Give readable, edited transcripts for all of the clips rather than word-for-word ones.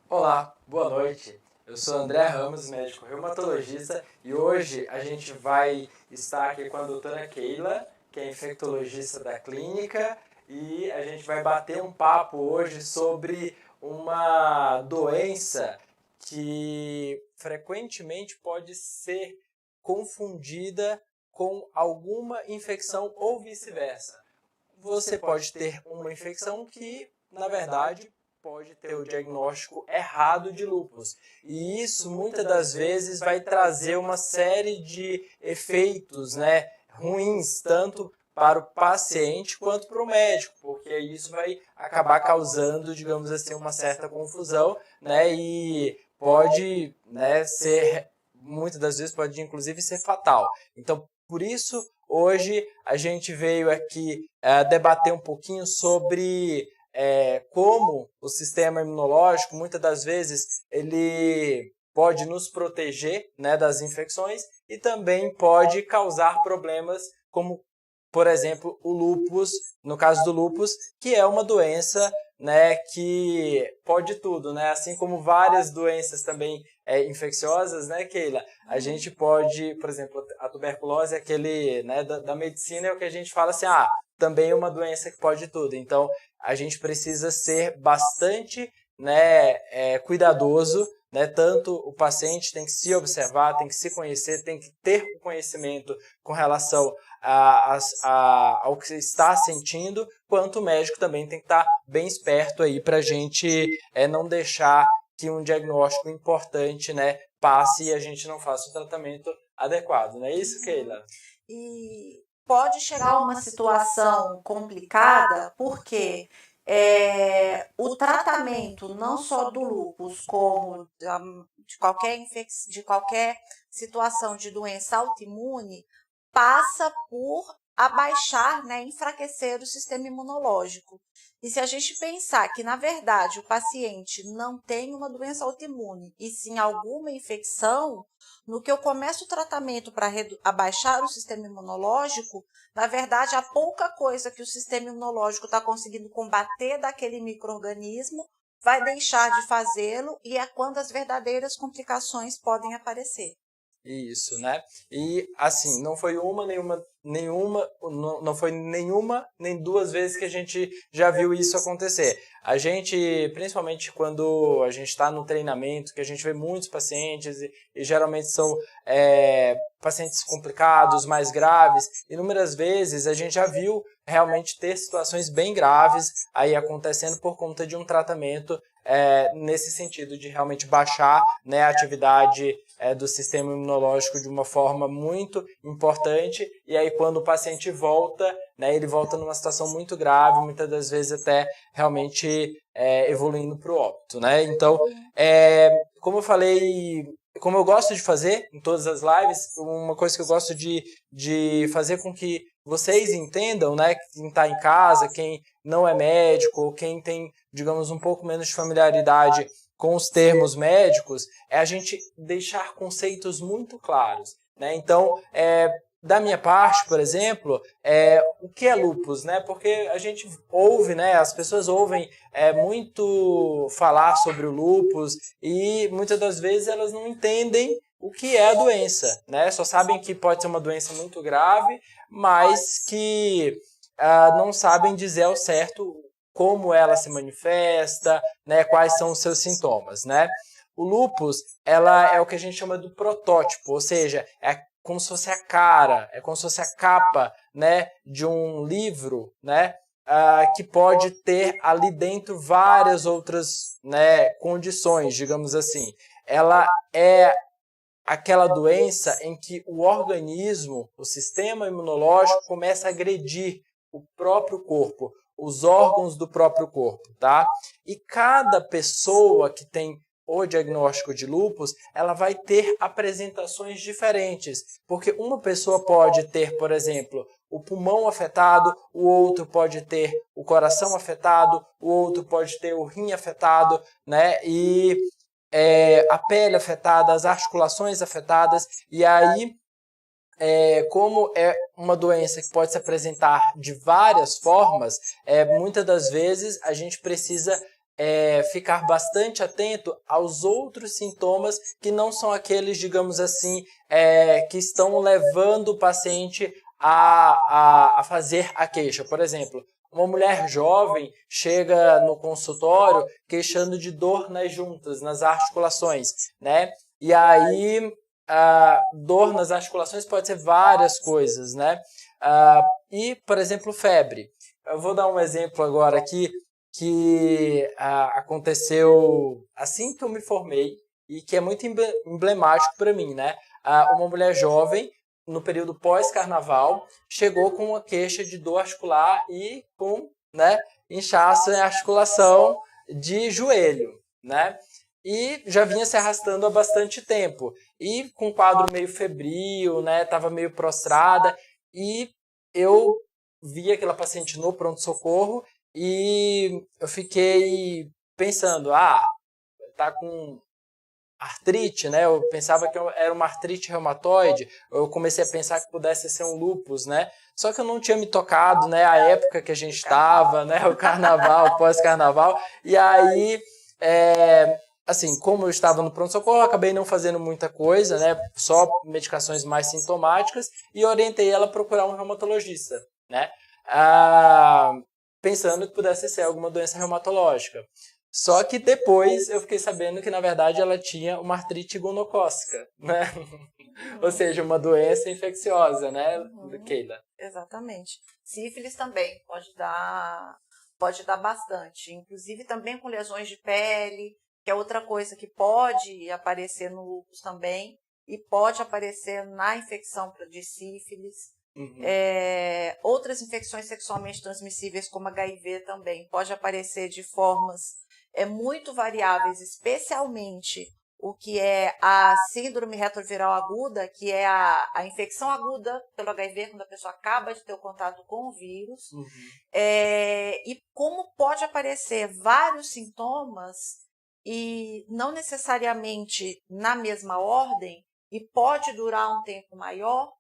Olá, boa noite. Eu sou André Ramos, médico reumatologista, e hoje a gente vai estar aqui com a doutora Keila, que é infectologista da clínica, e a gente vai bater um papo hoje sobre uma doença que frequentemente pode ser confundida com alguma infecção ou vice-versa. Você pode ter uma infecção que, na verdade, pode ter o diagnóstico errado de lúpus. E isso, muitas das vezes, vai trazer uma série de efeitos, né, ruins, tanto para o paciente quanto para o médico, porque isso vai acabar causando, digamos assim, uma certa confusão, né, e pode, né, ser, muitas das vezes, pode inclusive ser fatal. Então, por isso, hoje a gente veio aqui debater um pouquinho sobre como o sistema imunológico, muitas das vezes, ele pode nos proteger, né, das infecções e também pode causar problemas como, por exemplo, o lúpus, no caso do lúpus, que é uma doença, né, que pode tudo, né? Assim como várias doenças também infecciosas, né, Keila? A gente pode, por exemplo, a tuberculose é aquele, né, da medicina, é o que a gente fala assim, também é uma doença que pode tudo. Então, a gente precisa ser bastante, né, cuidadoso, né? Tanto o paciente tem que se observar, tem que se conhecer, tem que ter o conhecimento com relação ao que está sentindo, quanto o médico também tem que estar bem esperto aí para a gente não deixar que um diagnóstico importante, né, passe e a gente não faça o tratamento adequado. Não é isso, Keila? E pode chegar a uma situação complicada porque o tratamento não só do lúpus, como de qualquer situação de doença autoimune, passa por abaixar, né, enfraquecer o sistema imunológico. E se a gente pensar que, na verdade, o paciente não tem uma doença autoimune, e sim alguma infecção, no que eu começo o tratamento para abaixar o sistema imunológico, na verdade, a pouca coisa que o sistema imunológico está conseguindo combater daquele micro-organismo vai deixar de fazê-lo, e é quando as verdadeiras complicações podem aparecer. Isso, né? E assim, não foi não foi nenhuma nem duas vezes que a gente já viu isso acontecer. A gente, principalmente quando a gente está no treinamento, que a gente vê muitos pacientes e geralmente são pacientes complicados, mais graves, inúmeras vezes a gente já viu realmente ter situações bem graves aí acontecendo por conta de um tratamento nesse sentido de realmente baixar, né, a atividade do sistema imunológico de uma forma muito importante, e aí quando o paciente volta, né, ele volta numa situação muito grave, muitas das vezes até realmente evoluindo para o óbito, né? Então, como eu falei, como eu gosto de fazer em todas as lives, uma coisa que eu gosto de fazer com que vocês entendam, né, quem está em casa, quem não é médico, ou quem tem, digamos, um pouco menos de familiaridade com os termos médicos, é a gente deixar conceitos muito claros, né? Então, da minha parte, por exemplo, o que é lúpus, né? Porque a gente ouve, né? As pessoas ouvem muito falar sobre o lúpus e muitas das vezes elas não entendem o que é a doença, né? Só sabem que pode ser uma doença muito grave, mas que não sabem dizer ao certo como ela se manifesta, né? Quais são os seus sintomas, né? O lúpus, ela é o que a gente chama do protótipo, ou seja, é como se fosse a cara, é como se fosse a capa, né, de um livro, né, que pode ter ali dentro várias outras, né, condições, digamos assim. Ela é aquela doença em que o organismo, o sistema imunológico começa a agredir o próprio corpo, os órgãos do próprio corpo, tá? E cada pessoa que tem o diagnóstico de lúpus, ela vai ter apresentações diferentes, porque uma pessoa pode ter, por exemplo, o pulmão afetado, o outro pode ter o coração afetado, o outro pode ter o rim afetado, né? E a pele afetada, as articulações afetadas, e aí como é uma doença que pode se apresentar de várias formas, muitas das vezes a gente precisa ficar bastante atento aos outros sintomas que não são aqueles, digamos assim, que estão levando o paciente a fazer a queixa. Por exemplo, uma mulher jovem chega no consultório queixando de dor nas juntas, nas articulações, né? E aí, a dor nas articulações pode ser várias coisas, né? E, por exemplo, febre. Eu vou dar um exemplo agora aqui que aconteceu assim que eu me formei e que é muito emblemático para mim, né? Uma mulher jovem, no período pós-carnaval, chegou com uma queixa de dor articular e com, né, inchaço em articulação de joelho, né? E já vinha se arrastando há bastante tempo. E com um quadro meio febril, né? Estava meio prostrada. E eu vi aquela paciente no pronto-socorro e eu fiquei pensando, tá com artrite, né? Eu pensava que era uma artrite reumatoide. Eu comecei a pensar que pudesse ser um lúpus, né? Só que eu não tinha me tocado, né? A época que a gente estava, né? O carnaval, pós-carnaval. E aí, assim, como eu estava no pronto-socorro, eu acabei não fazendo muita coisa, né? Só medicações mais sintomáticas e orientei ela a procurar um reumatologista, né? Pensando que pudesse ser alguma doença reumatológica. Só que depois eu fiquei sabendo que, na verdade, ela tinha uma artrite gonocócica, né? Ou seja, uma doença infecciosa, né, Keila? Exatamente. Sífilis também pode dar bastante. Inclusive também com lesões de pele, que é outra coisa que pode aparecer no lúpus também e pode aparecer na infecção de sífilis. Outras infecções sexualmente transmissíveis, como HIV também, pode aparecer de formas muito variáveis, especialmente o que é a síndrome retroviral aguda, que é a infecção aguda pelo HIV, quando a pessoa acaba de ter o contato com o vírus. E como pode aparecer vários sintomas, e não necessariamente na mesma ordem, e pode durar um tempo maior,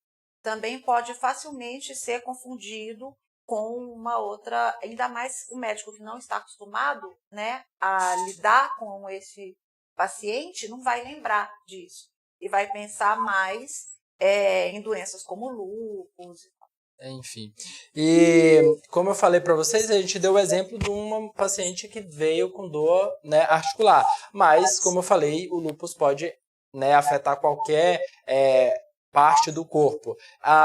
também pode facilmente ser confundido com uma outra, ainda mais o médico que não está acostumado, né, a lidar com esse paciente, não vai lembrar disso e vai pensar mais em doenças como lúpus. Enfim. E como eu falei para vocês, a gente deu o exemplo de uma paciente que veio com dor, né, articular. Mas, como eu falei, o lúpus pode, né, afetar qualquer parte do corpo.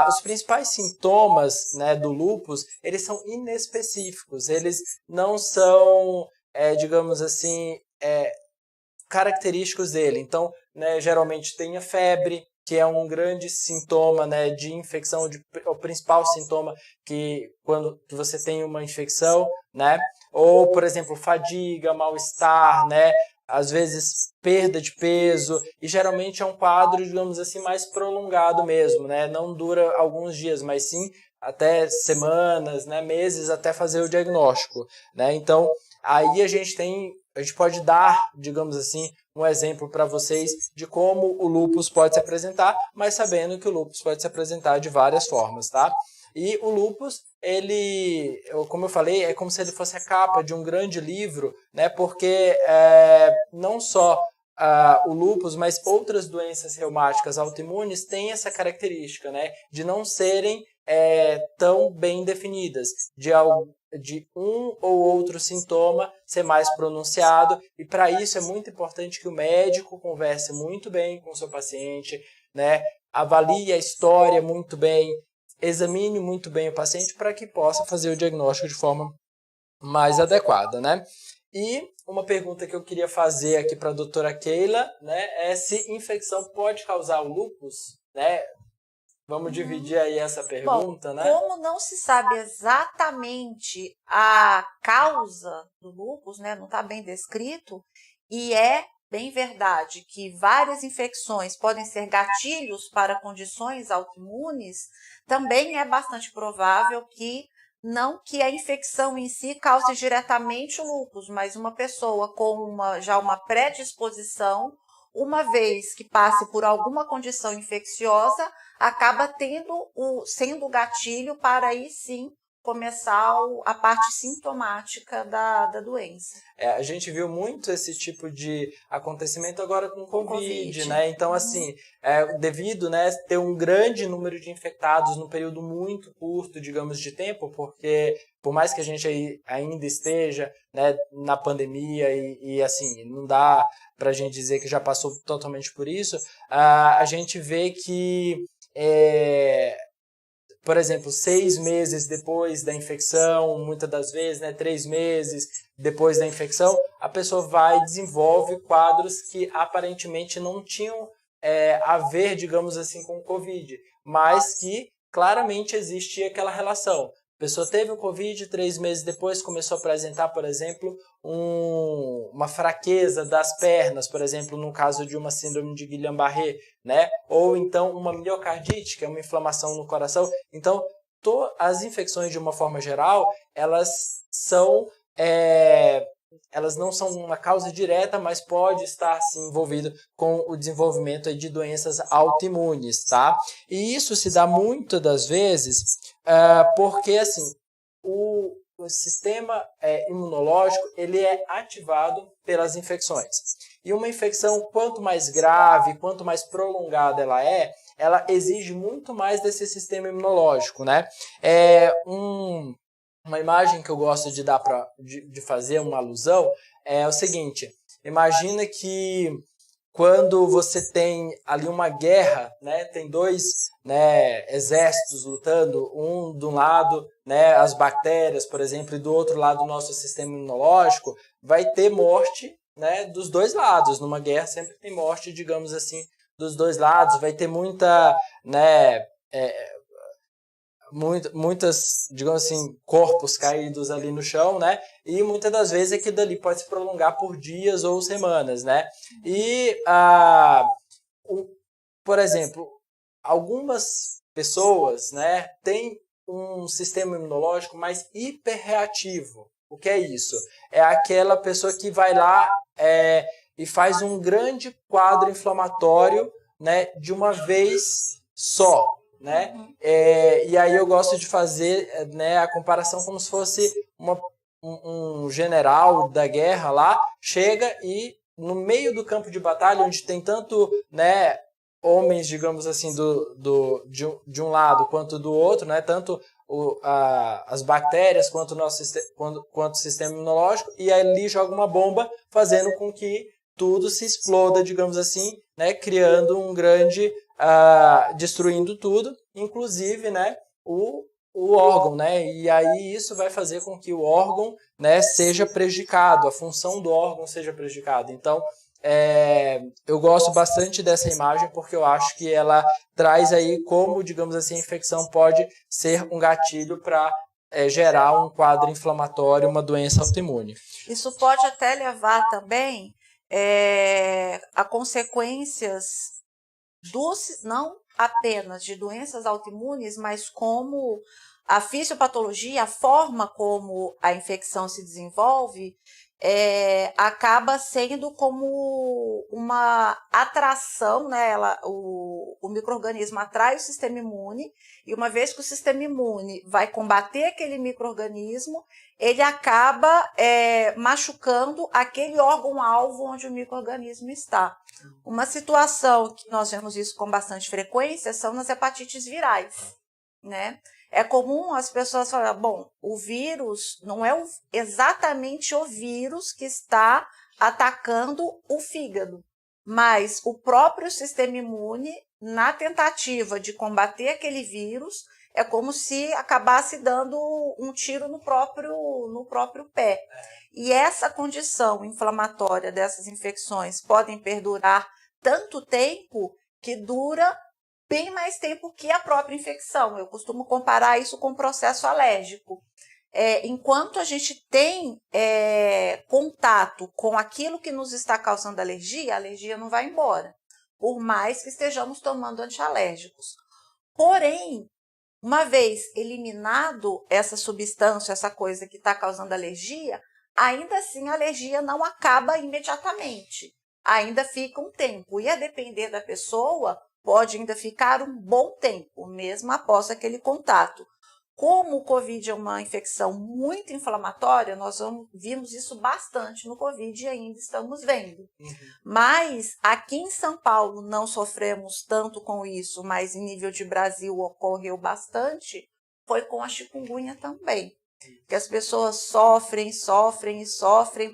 Os principais sintomas, né, do lúpus, eles são inespecíficos. Eles não são, digamos assim, característicos dele. Então, né, geralmente tem a febre, que é um grande sintoma, né, de infecção, o principal sintoma quando você tem uma infecção, né? Ou, por exemplo, fadiga, mal-estar, né? Às vezes perda de peso, e geralmente é um quadro, digamos assim, mais prolongado mesmo, né? Não dura alguns dias, mas sim até semanas, né, meses até fazer o diagnóstico, né? Então, aí a gente pode dar, digamos assim, um exemplo para vocês de como o lúpus pode se apresentar, mas sabendo que o lúpus pode se apresentar de várias formas, tá? E o lúpus, ele, como eu falei, é como se ele fosse a capa de um grande livro, né? Porque não só o lúpus, mas outras doenças reumáticas autoimunes têm essa característica, né? De não serem tão bem definidas, de um ou outro sintoma ser mais pronunciado, e para isso é muito importante que o médico converse muito bem com o seu paciente, né? Avalie a história muito bem, examine muito bem o paciente para que possa fazer o diagnóstico de forma mais adequada, né? E uma pergunta que eu queria fazer aqui para a doutora Keila, né, é se infecção pode causar o lúpus, né? Vamos dividir aí essa pergunta, né? Como não se sabe exatamente a causa do lúpus, né, não está bem descrito, e é bem verdade que várias infecções podem ser gatilhos para condições autoimunes, também é bastante provável que não que a infecção em si cause diretamente o lúpus, mas uma pessoa com já uma predisposição, uma vez que passe por alguma condição infecciosa, acaba sendo o gatilho para aí sim começar a parte sintomática da doença. A gente viu muito esse tipo de acontecimento agora com Covid, né? Então, assim, devido, né, ter um grande número de infectados num período muito curto, digamos, de tempo, porque por mais que a gente ainda esteja, né, na pandemia e assim, não dá para a gente dizer que já passou totalmente por isso, a gente vê que por exemplo, 6 meses depois da infecção, muitas das vezes, né, 3 meses depois da infecção, a pessoa vai e desenvolve quadros que aparentemente não tinham a ver, digamos assim, com o Covid, mas que claramente existia aquela relação. A pessoa teve o Covid, 3 meses depois começou a apresentar, por exemplo, uma fraqueza das pernas, por exemplo, no caso de uma síndrome de Guillain-Barré, né? Ou então uma miocardite, que é uma inflamação no coração. Então, as infecções, de uma forma geral, elas não são uma causa direta, mas pode estar sim, envolvido com o desenvolvimento de doenças autoimunes, tá? E isso se dá muitas das vezes porque assim, o sistema imunológico ele é ativado pelas infecções. E uma infecção, quanto mais grave, quanto mais prolongada ela exige muito mais desse sistema imunológico, né? Uma imagem que eu gosto de dar de fazer uma alusão é o seguinte: imagina que quando você tem ali uma guerra, né, tem dois, né, exércitos lutando, um de um lado, né, as bactérias, por exemplo, e do outro lado o nosso sistema imunológico, vai ter morte, né, dos dois lados. Numa guerra sempre tem morte, digamos assim, dos dois lados. Vai ter muita, né, muitas, digamos assim, corpos caídos ali no chão, né? E muitas das vezes aquilo dali pode se prolongar por dias ou semanas, né? E, por exemplo, algumas pessoas, né, têm um sistema imunológico mais hiperreativo. O que é isso? É aquela pessoa que vai lá e faz um grande quadro inflamatório, né, de uma vez só. Né? E aí eu gosto de fazer, né, a comparação como se fosse um general da guerra lá, chega e no meio do campo de batalha, onde tem tanto, né, homens, digamos assim, de um lado quanto do outro, né, tanto as bactérias quanto o sistema imunológico, e aí ali joga uma bomba, fazendo com que tudo se exploda, digamos assim, né, criando um grande... destruindo tudo, inclusive, né, o órgão, né, e aí isso vai fazer com que o órgão, né, seja prejudicado, a função do órgão seja prejudicada. Então, eu gosto bastante dessa imagem porque eu acho que ela traz aí como, digamos assim, a infecção pode ser um gatilho para gerar um quadro inflamatório, uma doença autoimune. Isso pode até levar também a consequências não apenas de doenças autoimunes, mas como a fisiopatologia, a forma como a infecção se desenvolve, acaba sendo como uma atração, né? O micro-organismo atrai o sistema imune, e uma vez que o sistema imune vai combater aquele micro-organismo, ele acaba machucando aquele órgão-alvo onde o micro-organismo está. Uma situação que nós vemos isso com bastante frequência são nas hepatites virais, né? É comum as pessoas falarem, bom, o vírus não é exatamente o vírus que está atacando o fígado, mas o próprio sistema imune, na tentativa de combater aquele vírus, é como se acabasse dando um tiro no próprio pé. E essa condição inflamatória dessas infecções podem perdurar tanto tempo que dura bem mais tempo que a própria infecção. Eu costumo comparar isso com o processo alérgico. Enquanto a gente tem contato com aquilo que nos está causando alergia, a alergia não vai embora, por mais que estejamos tomando antialérgicos. Porém, uma vez eliminado essa substância, essa coisa que está causando alergia, ainda assim a alergia não acaba imediatamente. Ainda fica um tempo. E a depender da pessoa, pode ainda ficar um bom tempo, mesmo após aquele contato. Como o Covid é uma infecção muito inflamatória, nós vimos isso bastante no Covid e ainda estamos vendo. Mas aqui em São Paulo não sofremos tanto com isso, mas em nível de Brasil ocorreu bastante, foi com a chikungunya também. Que as pessoas sofrem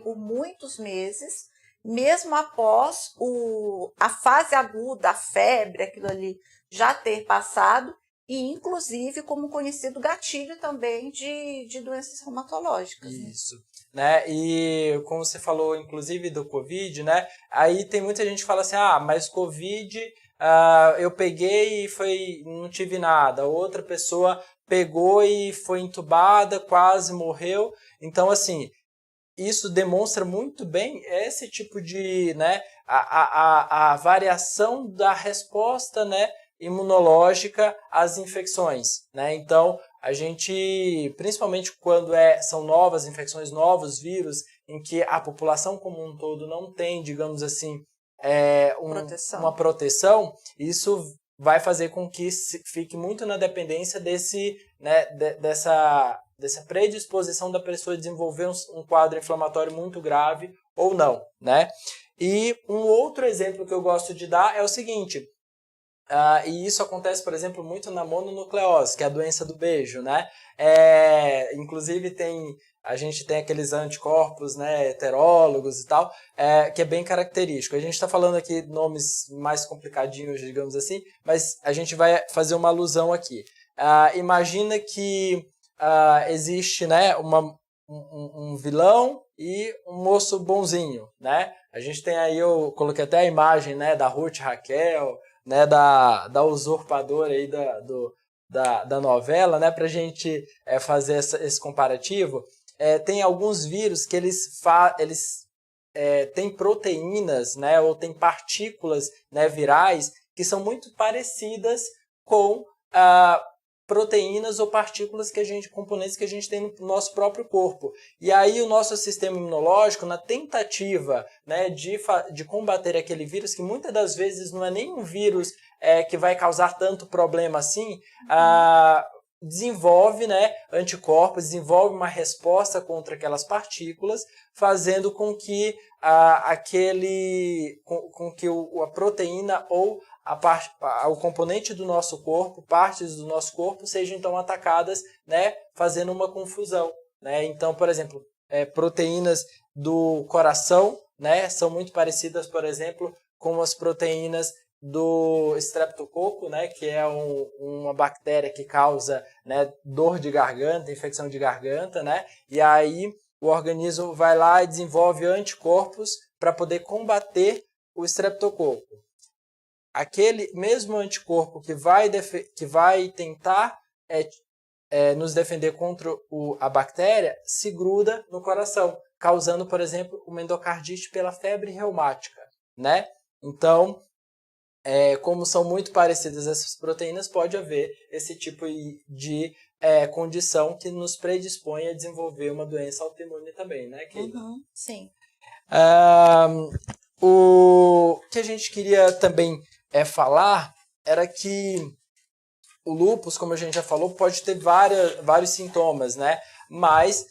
por muitos meses, mesmo após a fase aguda, a febre, aquilo ali já ter passado, e inclusive como conhecido gatilho também de doenças reumatológicas. Isso, né? E como você falou, inclusive do Covid, né? Aí tem muita gente que fala assim, mas Covid, eu peguei e não tive nada. Outra pessoa pegou e foi entubada, quase morreu. Então, assim, isso demonstra muito bem esse tipo de, né? A variação da resposta, né? Imunológica às infecções, né? Então, a gente, principalmente quando são novas infecções, novos vírus, em que a população como um todo não tem, digamos assim, uma proteção, isso vai fazer com que fique muito na dependência dessa predisposição da pessoa a desenvolver um quadro inflamatório muito grave ou não, né? E um outro exemplo que eu gosto de dar é o seguinte, e isso acontece, por exemplo, muito na mononucleose, que é a doença do beijo, né? Inclusive a gente tem aqueles anticorpos, né, heterólogos e tal, que é bem característico. A gente está falando aqui de nomes mais complicadinhos, digamos assim, mas a gente vai fazer uma alusão aqui. Imagina que existe, né, um vilão e um moço bonzinho, né? A gente tem aí, eu coloquei até a imagem, né, da Ruth Raquel, né, da usurpadora aí da novela, né, para a gente fazer esse comparativo. Tem alguns vírus que eles têm proteínas, né, ou têm partículas, né, virais que são muito parecidas com proteínas ou partículas componentes que a gente tem no nosso próprio corpo. E aí o nosso sistema imunológico, na tentativa, né, de combater aquele vírus, que muitas das vezes não é nem um vírus que vai causar tanto problema assim, desenvolve, né, anticorpos, desenvolve uma resposta contra aquelas partículas, fazendo com que a proteína ou o componente do nosso corpo, partes do nosso corpo, sejam então atacadas, né, fazendo uma confusão, né? Então, por exemplo, proteínas do coração, né, são muito parecidas, por exemplo, com as proteínas do estreptococo, né, que é uma bactéria que causa, né, dor de garganta, infecção de garganta, né? E aí o organismo vai lá e desenvolve anticorpos para poder combater o estreptococo. Aquele mesmo anticorpo que vai tentar nos defender contra a bactéria se gruda no coração, causando, por exemplo, uma endocardite pela febre reumática, né? Então, como são muito parecidas essas proteínas, pode haver esse tipo de condição que nos predispõe a desenvolver uma doença autoimune também, né, Keila? Sim. O que a gente queria também falar era que o lúpus, como a gente já falou, pode ter vários sintomas, né? Mas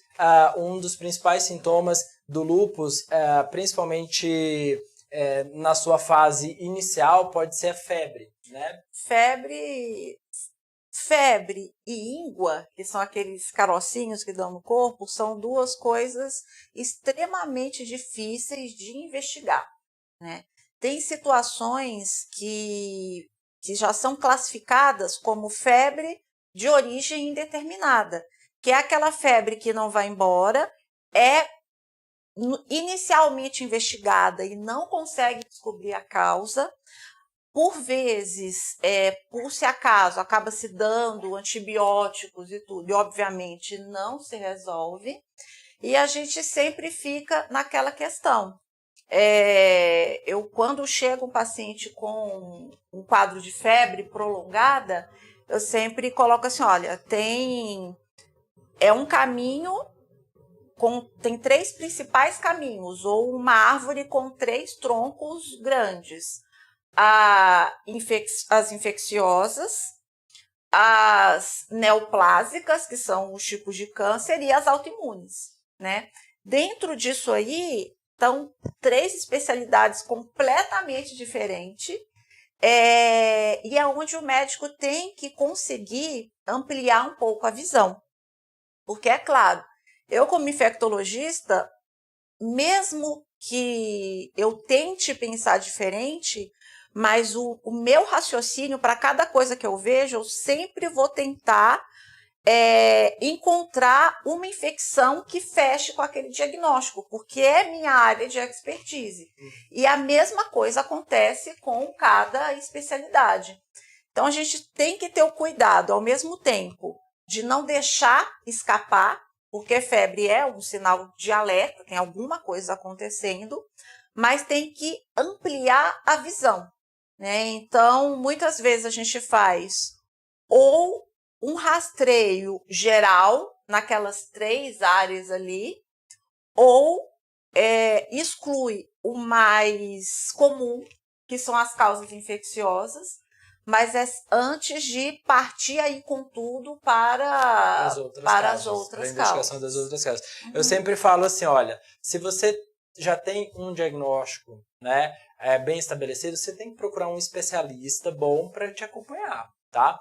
um dos principais sintomas do lúpus, principalmente na sua fase inicial, pode ser a febre, né? Febre e íngua, que são aqueles carocinhos que dão no corpo, são duas coisas extremamente difíceis de investigar, né? Tem situações que já são classificadas como febre de origem indeterminada, que é aquela febre que não vai embora, é inicialmente investigada e não consegue descobrir a causa. Por vezes, por se acaso, acaba se dando antibióticos e tudo, e obviamente não se resolve, e a gente sempre fica naquela questão. Quando chega um paciente com um quadro de febre prolongada, eu sempre coloco assim, olha, um caminho, tem 3 principais caminhos, ou uma árvore com 3 troncos grandes. as infecciosas, as neoplásicas, que são os tipos de câncer, e as autoimunes, né? Dentro disso aí, estão 3 especialidades completamente diferentes, e é onde o médico tem que conseguir ampliar um pouco a visão. Porque, é claro, eu como infectologista, mesmo que eu tente pensar diferente, mas o meu raciocínio, para cada coisa que eu vejo, eu sempre vou tentar encontrar uma infecção que feche com aquele diagnóstico, porque é minha área de expertise. E a mesma coisa acontece com cada especialidade. Então, a gente tem que ter o cuidado, ao mesmo tempo, de não deixar escapar, porque febre é um sinal de alerta, tem alguma coisa acontecendo, mas tem que ampliar a visão, né? Então, muitas vezes a gente faz ou um rastreio geral naquelas 3 áreas ali, ou exclui o mais comum, que são as causas infecciosas, mas é antes de partir aí com tudo para as outras causas. Para a investigação das outras causas. Eu sempre falo assim, olha, se você já tem um diagnóstico, né, bem estabelecido, você tem que procurar um especialista bom para te acompanhar, tá?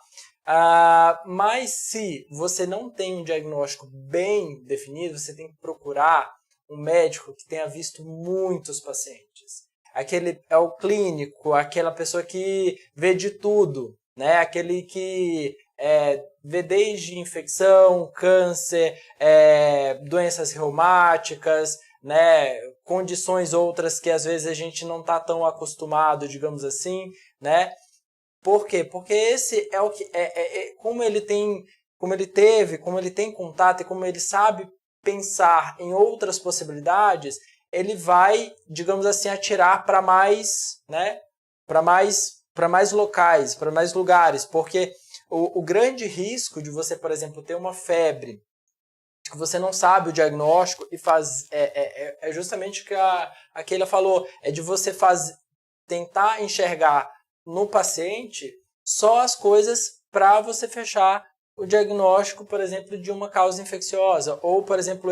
Mas se você não tem um diagnóstico bem definido, você tem que procurar um médico que tenha visto muitos pacientes. Aquele é o clínico, aquela pessoa que vê de tudo, né? Aquele que vê desde infecção, câncer, doenças reumáticas, né? Condições outras que às vezes a gente não está tão acostumado, digamos assim, né? Por quê? Porque esse é o que como ele tem contato e como ele sabe pensar em outras possibilidades, ele vai, digamos assim, atirar para mais, né? Para mais locais, para mais lugares, porque o grande risco de você, por exemplo, ter uma febre que você não sabe o diagnóstico e faz é justamente o que a Keila falou, é de você tentar enxergar no paciente só as coisas para você fechar o diagnóstico, por exemplo, de uma causa infecciosa. Ou, por exemplo,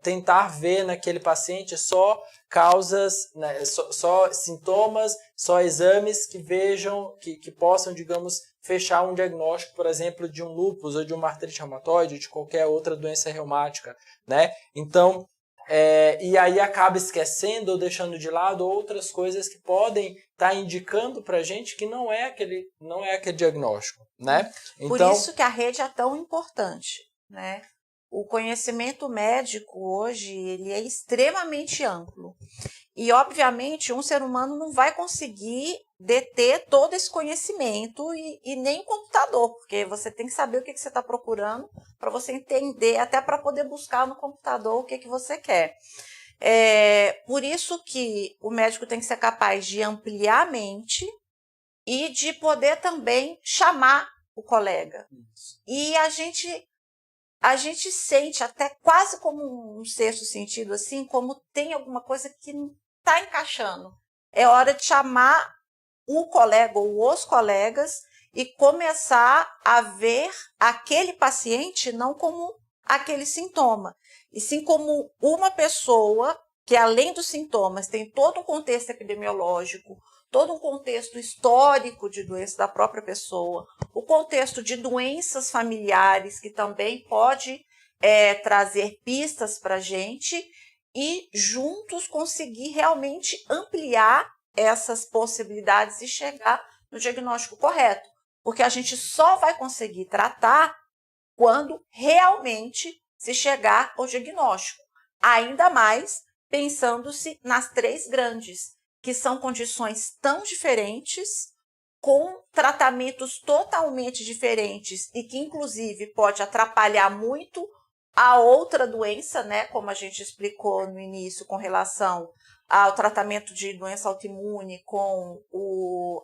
tentar ver naquele paciente só causas, né, só sintomas, só exames que vejam, que possam, digamos, fechar um diagnóstico, por exemplo, de um lúpus ou de uma artrite reumatoide, de qualquer outra doença reumática, né? Então, e aí acaba esquecendo ou deixando de lado outras coisas que podem estar indicando para a gente que não é aquele diagnóstico, né? Por então, isso que a rede é tão importante, né? O conhecimento médico hoje ele é extremamente amplo. E, obviamente, um ser humano não vai conseguir deter todo esse conhecimento e nem o computador, porque você tem que saber o que você está procurando para você entender, até para poder buscar no computador o que você quer. Por isso que o médico tem que ser capaz de ampliar a mente e de poder também chamar o colega. E a gente sente até quase como um sexto sentido, assim, como tem alguma coisa que não está encaixando. É hora de chamar o colega ou os colegas e começar a ver aquele paciente não como aquele sintoma, e sim como uma pessoa que, além dos sintomas, tem todo um contexto epidemiológico, todo um contexto histórico de doença da própria pessoa, o contexto de doenças familiares, que também pode trazer pistas para a gente, e juntos conseguir realmente ampliar essas possibilidades e chegar no diagnóstico correto. Porque a gente só vai conseguir tratar quando realmente se chegar ao diagnóstico. Ainda mais pensando-se nas 3 grandes, que são condições tão diferentes, com tratamentos totalmente diferentes e que, inclusive, pode atrapalhar muito a outra doença, né? Como a gente explicou no início com relação ao tratamento de doença autoimune com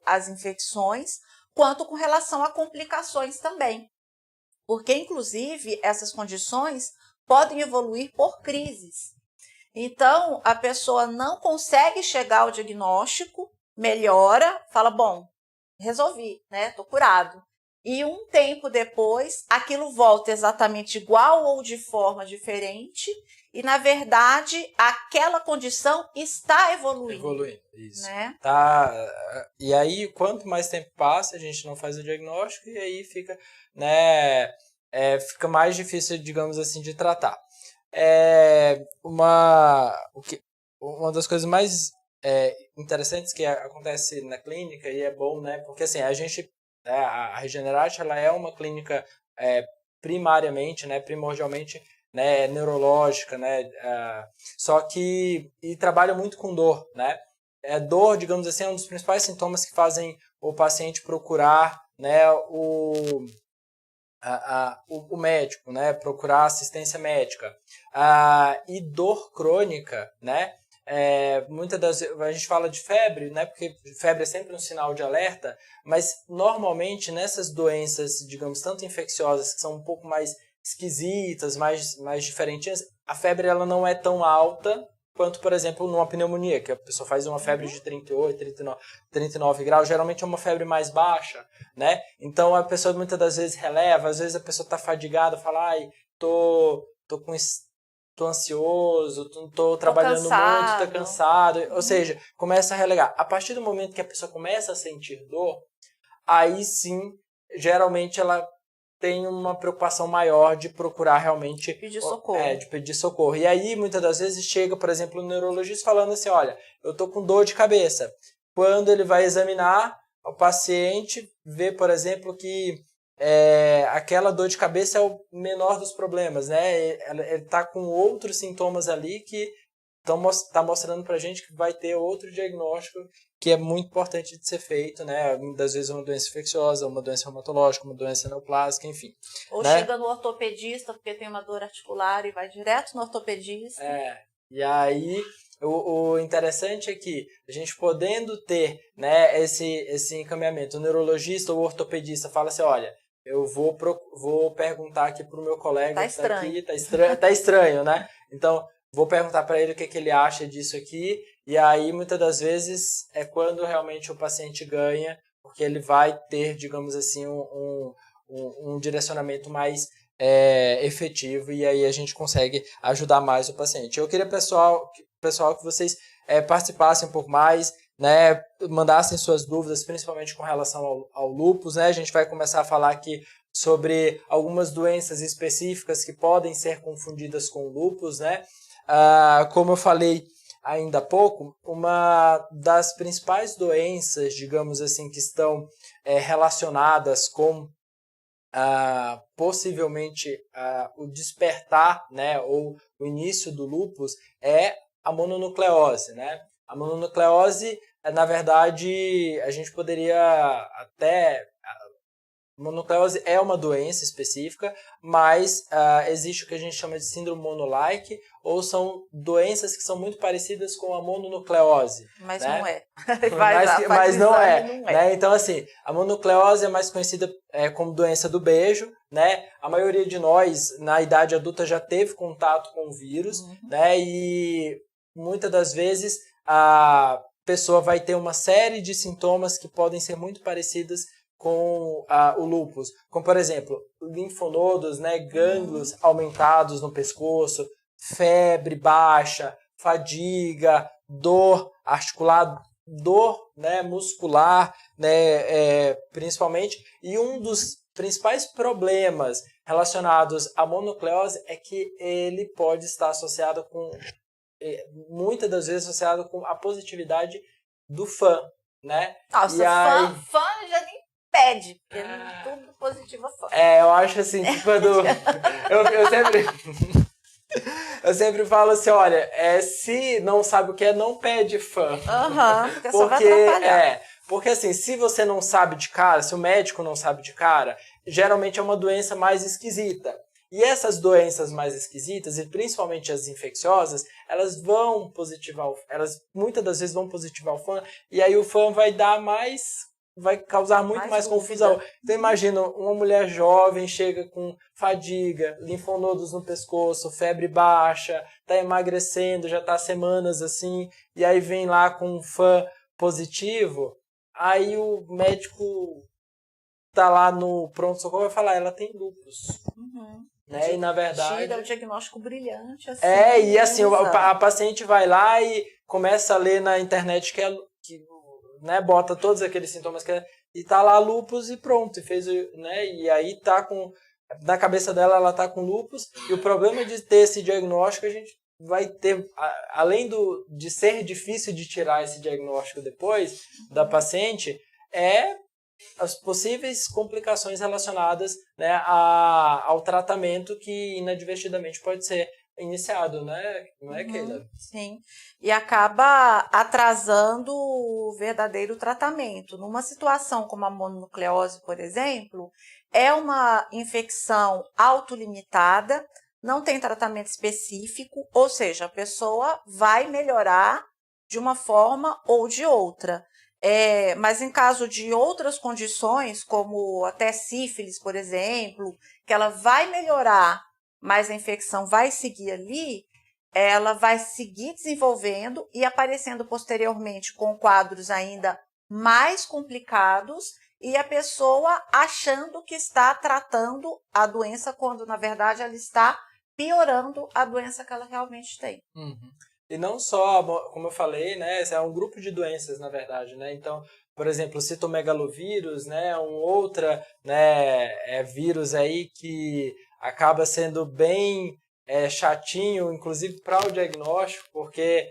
as infecções, quanto com relação a complicações também. Porque, inclusive, essas condições podem evoluir por crises. Então, a pessoa não consegue chegar ao diagnóstico, melhora, fala, bom, resolvi, né? Tô curado. E um tempo depois, aquilo volta exatamente igual ou de forma diferente, e na verdade, aquela condição está evoluindo. Evoluindo, isso. Né? Tá, e aí, quanto mais tempo passa, a gente não faz o diagnóstico e aí fica, né, fica mais difícil, digamos assim, de tratar. Uma das coisas mais interessantes que acontece na clínica, e é bom, né, porque assim, a Regenerate, ela é uma clínica primariamente, né, primordialmente, né, neurológica, né, só que e trabalha muito com dor, né. Dor, digamos assim, é um dos principais sintomas que fazem o paciente procurar, né, o médico, né, procurar assistência médica. E dor crônica, né, muitas das vezes a gente fala de febre, né, porque febre é sempre um sinal de alerta, mas normalmente nessas doenças, digamos, tanto infecciosas, que são um pouco mais esquisitas, mais diferentinhas, a febre ela não é tão alta quanto, por exemplo, numa pneumonia, que a pessoa faz uma febre de 38, 39 graus, geralmente é uma febre mais baixa, né? Então a pessoa muitas das vezes releva, às vezes a pessoa está fadigada, fala, ai, tô ansioso, tô trabalhando muito, tô cansado, ou seja, começa a relegar. A partir do momento que a pessoa começa a sentir dor, aí sim, geralmente ela tem uma preocupação maior de procurar realmente pedir socorro. De pedir socorro. E aí, muitas das vezes, chega, por exemplo, o neurologista falando assim, olha, eu tô com dor de cabeça. Quando ele vai examinar, o paciente vê, por exemplo, que aquela dor de cabeça é o menor dos problemas, né? Ele está com outros sintomas ali que está mostrando para a gente que vai ter outro diagnóstico que é muito importante de ser feito, né? Muitas vezes uma doença infecciosa, uma doença reumatológica, uma doença neoplásica, enfim. Ou né? chega no ortopedista porque tem uma dor articular e vai direto no ortopedista. E aí o interessante é que a gente podendo ter, né, esse encaminhamento, o neurologista ou o ortopedista fala assim, olha, eu vou perguntar aqui pro meu colega tá que estranho. tá aqui, tá estranho, né? Então, vou perguntar para ele o que ele acha disso aqui, e aí muitas das vezes é quando realmente o paciente ganha, porque ele vai ter, digamos assim, um direcionamento mais efetivo, e aí a gente consegue ajudar mais o paciente. Eu queria, pessoal que vocês participassem um pouco mais, né, mandassem suas dúvidas, principalmente com relação ao lúpus, né? A gente vai começar a falar aqui sobre algumas doenças específicas que podem ser confundidas com o lúpus, né? Como eu falei ainda há pouco, uma das principais doenças, digamos assim, que estão relacionadas com possivelmente o despertar, né, ou o início do lúpus é a mononucleose, né? A mononucleose, na verdade, a gente poderia até... Mononucleose é uma doença específica, mas existe o que a gente chama de síndrome monolike, ou são doenças que são muito parecidas com a mononucleose. Mas né? não é. Mas não é. Né? Então, assim, a mononucleose é mais conhecida como doença do beijo, né? A maioria de nós, na idade adulta, já teve contato com o vírus, né? E muitas das vezes a pessoa vai ter uma série de sintomas que podem ser muito parecidas com o lúpus, como por exemplo, linfonodos, né, gânglios aumentados no pescoço, febre baixa, fadiga, dor articular, dor, né, muscular, né, principalmente, e um dos principais problemas relacionados à mononucleose é que ele pode estar associado com, muitas das vezes associado com a positividade do fã, né? Nossa, fã já nem pede, porque tudo positivo é fã. Eu acho assim que quando... eu sempre falo assim, olha, se não sabe o que é, não pede fã. Porque só vai atrapalhar. Porque assim, se você não sabe de cara, se o médico não sabe de cara, geralmente é uma doença mais esquisita. E essas doenças mais esquisitas, e principalmente as infecciosas, elas muitas das vezes vão positivar o fã, e aí o fã vai causar muito mais confusão. Então imagina, uma mulher jovem chega com fadiga, linfonodos no pescoço, febre baixa, tá emagrecendo, já tá há semanas assim, e aí vem lá com um fã positivo, aí o médico tá lá no pronto-socorro e vai falar, ela tem lúpus. Né? E na verdade... Tira o diagnóstico brilhante, assim. E assim, a paciente vai lá e começa a ler na internet né, bota todos aqueles sintomas e tá lá lúpus e pronto, e fez, né, e aí tá com, na cabeça dela ela tá com lúpus, e o problema de ter esse diagnóstico, a gente vai ter, além de ser difícil de tirar esse diagnóstico depois da paciente, as possíveis complicações relacionadas, né, ao tratamento que inadvertidamente pode ser iniciado, né? Não é, Keila? Sim, e acaba atrasando o verdadeiro tratamento. Numa situação como a mononucleose, por exemplo, é uma infecção autolimitada, não tem tratamento específico, ou seja, a pessoa vai melhorar de uma forma ou de outra. Mas em caso de outras condições, como até sífilis, por exemplo, que ela vai melhorar, mas a infecção vai seguir ali, ela vai seguir desenvolvendo e aparecendo posteriormente com quadros ainda mais complicados e a pessoa achando que está tratando a doença quando, na verdade, ela está piorando a doença que ela realmente tem. E não só, como eu falei, né, é um grupo de doenças, na verdade, né? Então, por exemplo, o citomegalovírus, né, outra, né, vírus aí que acaba sendo bem chatinho, inclusive para o diagnóstico, porque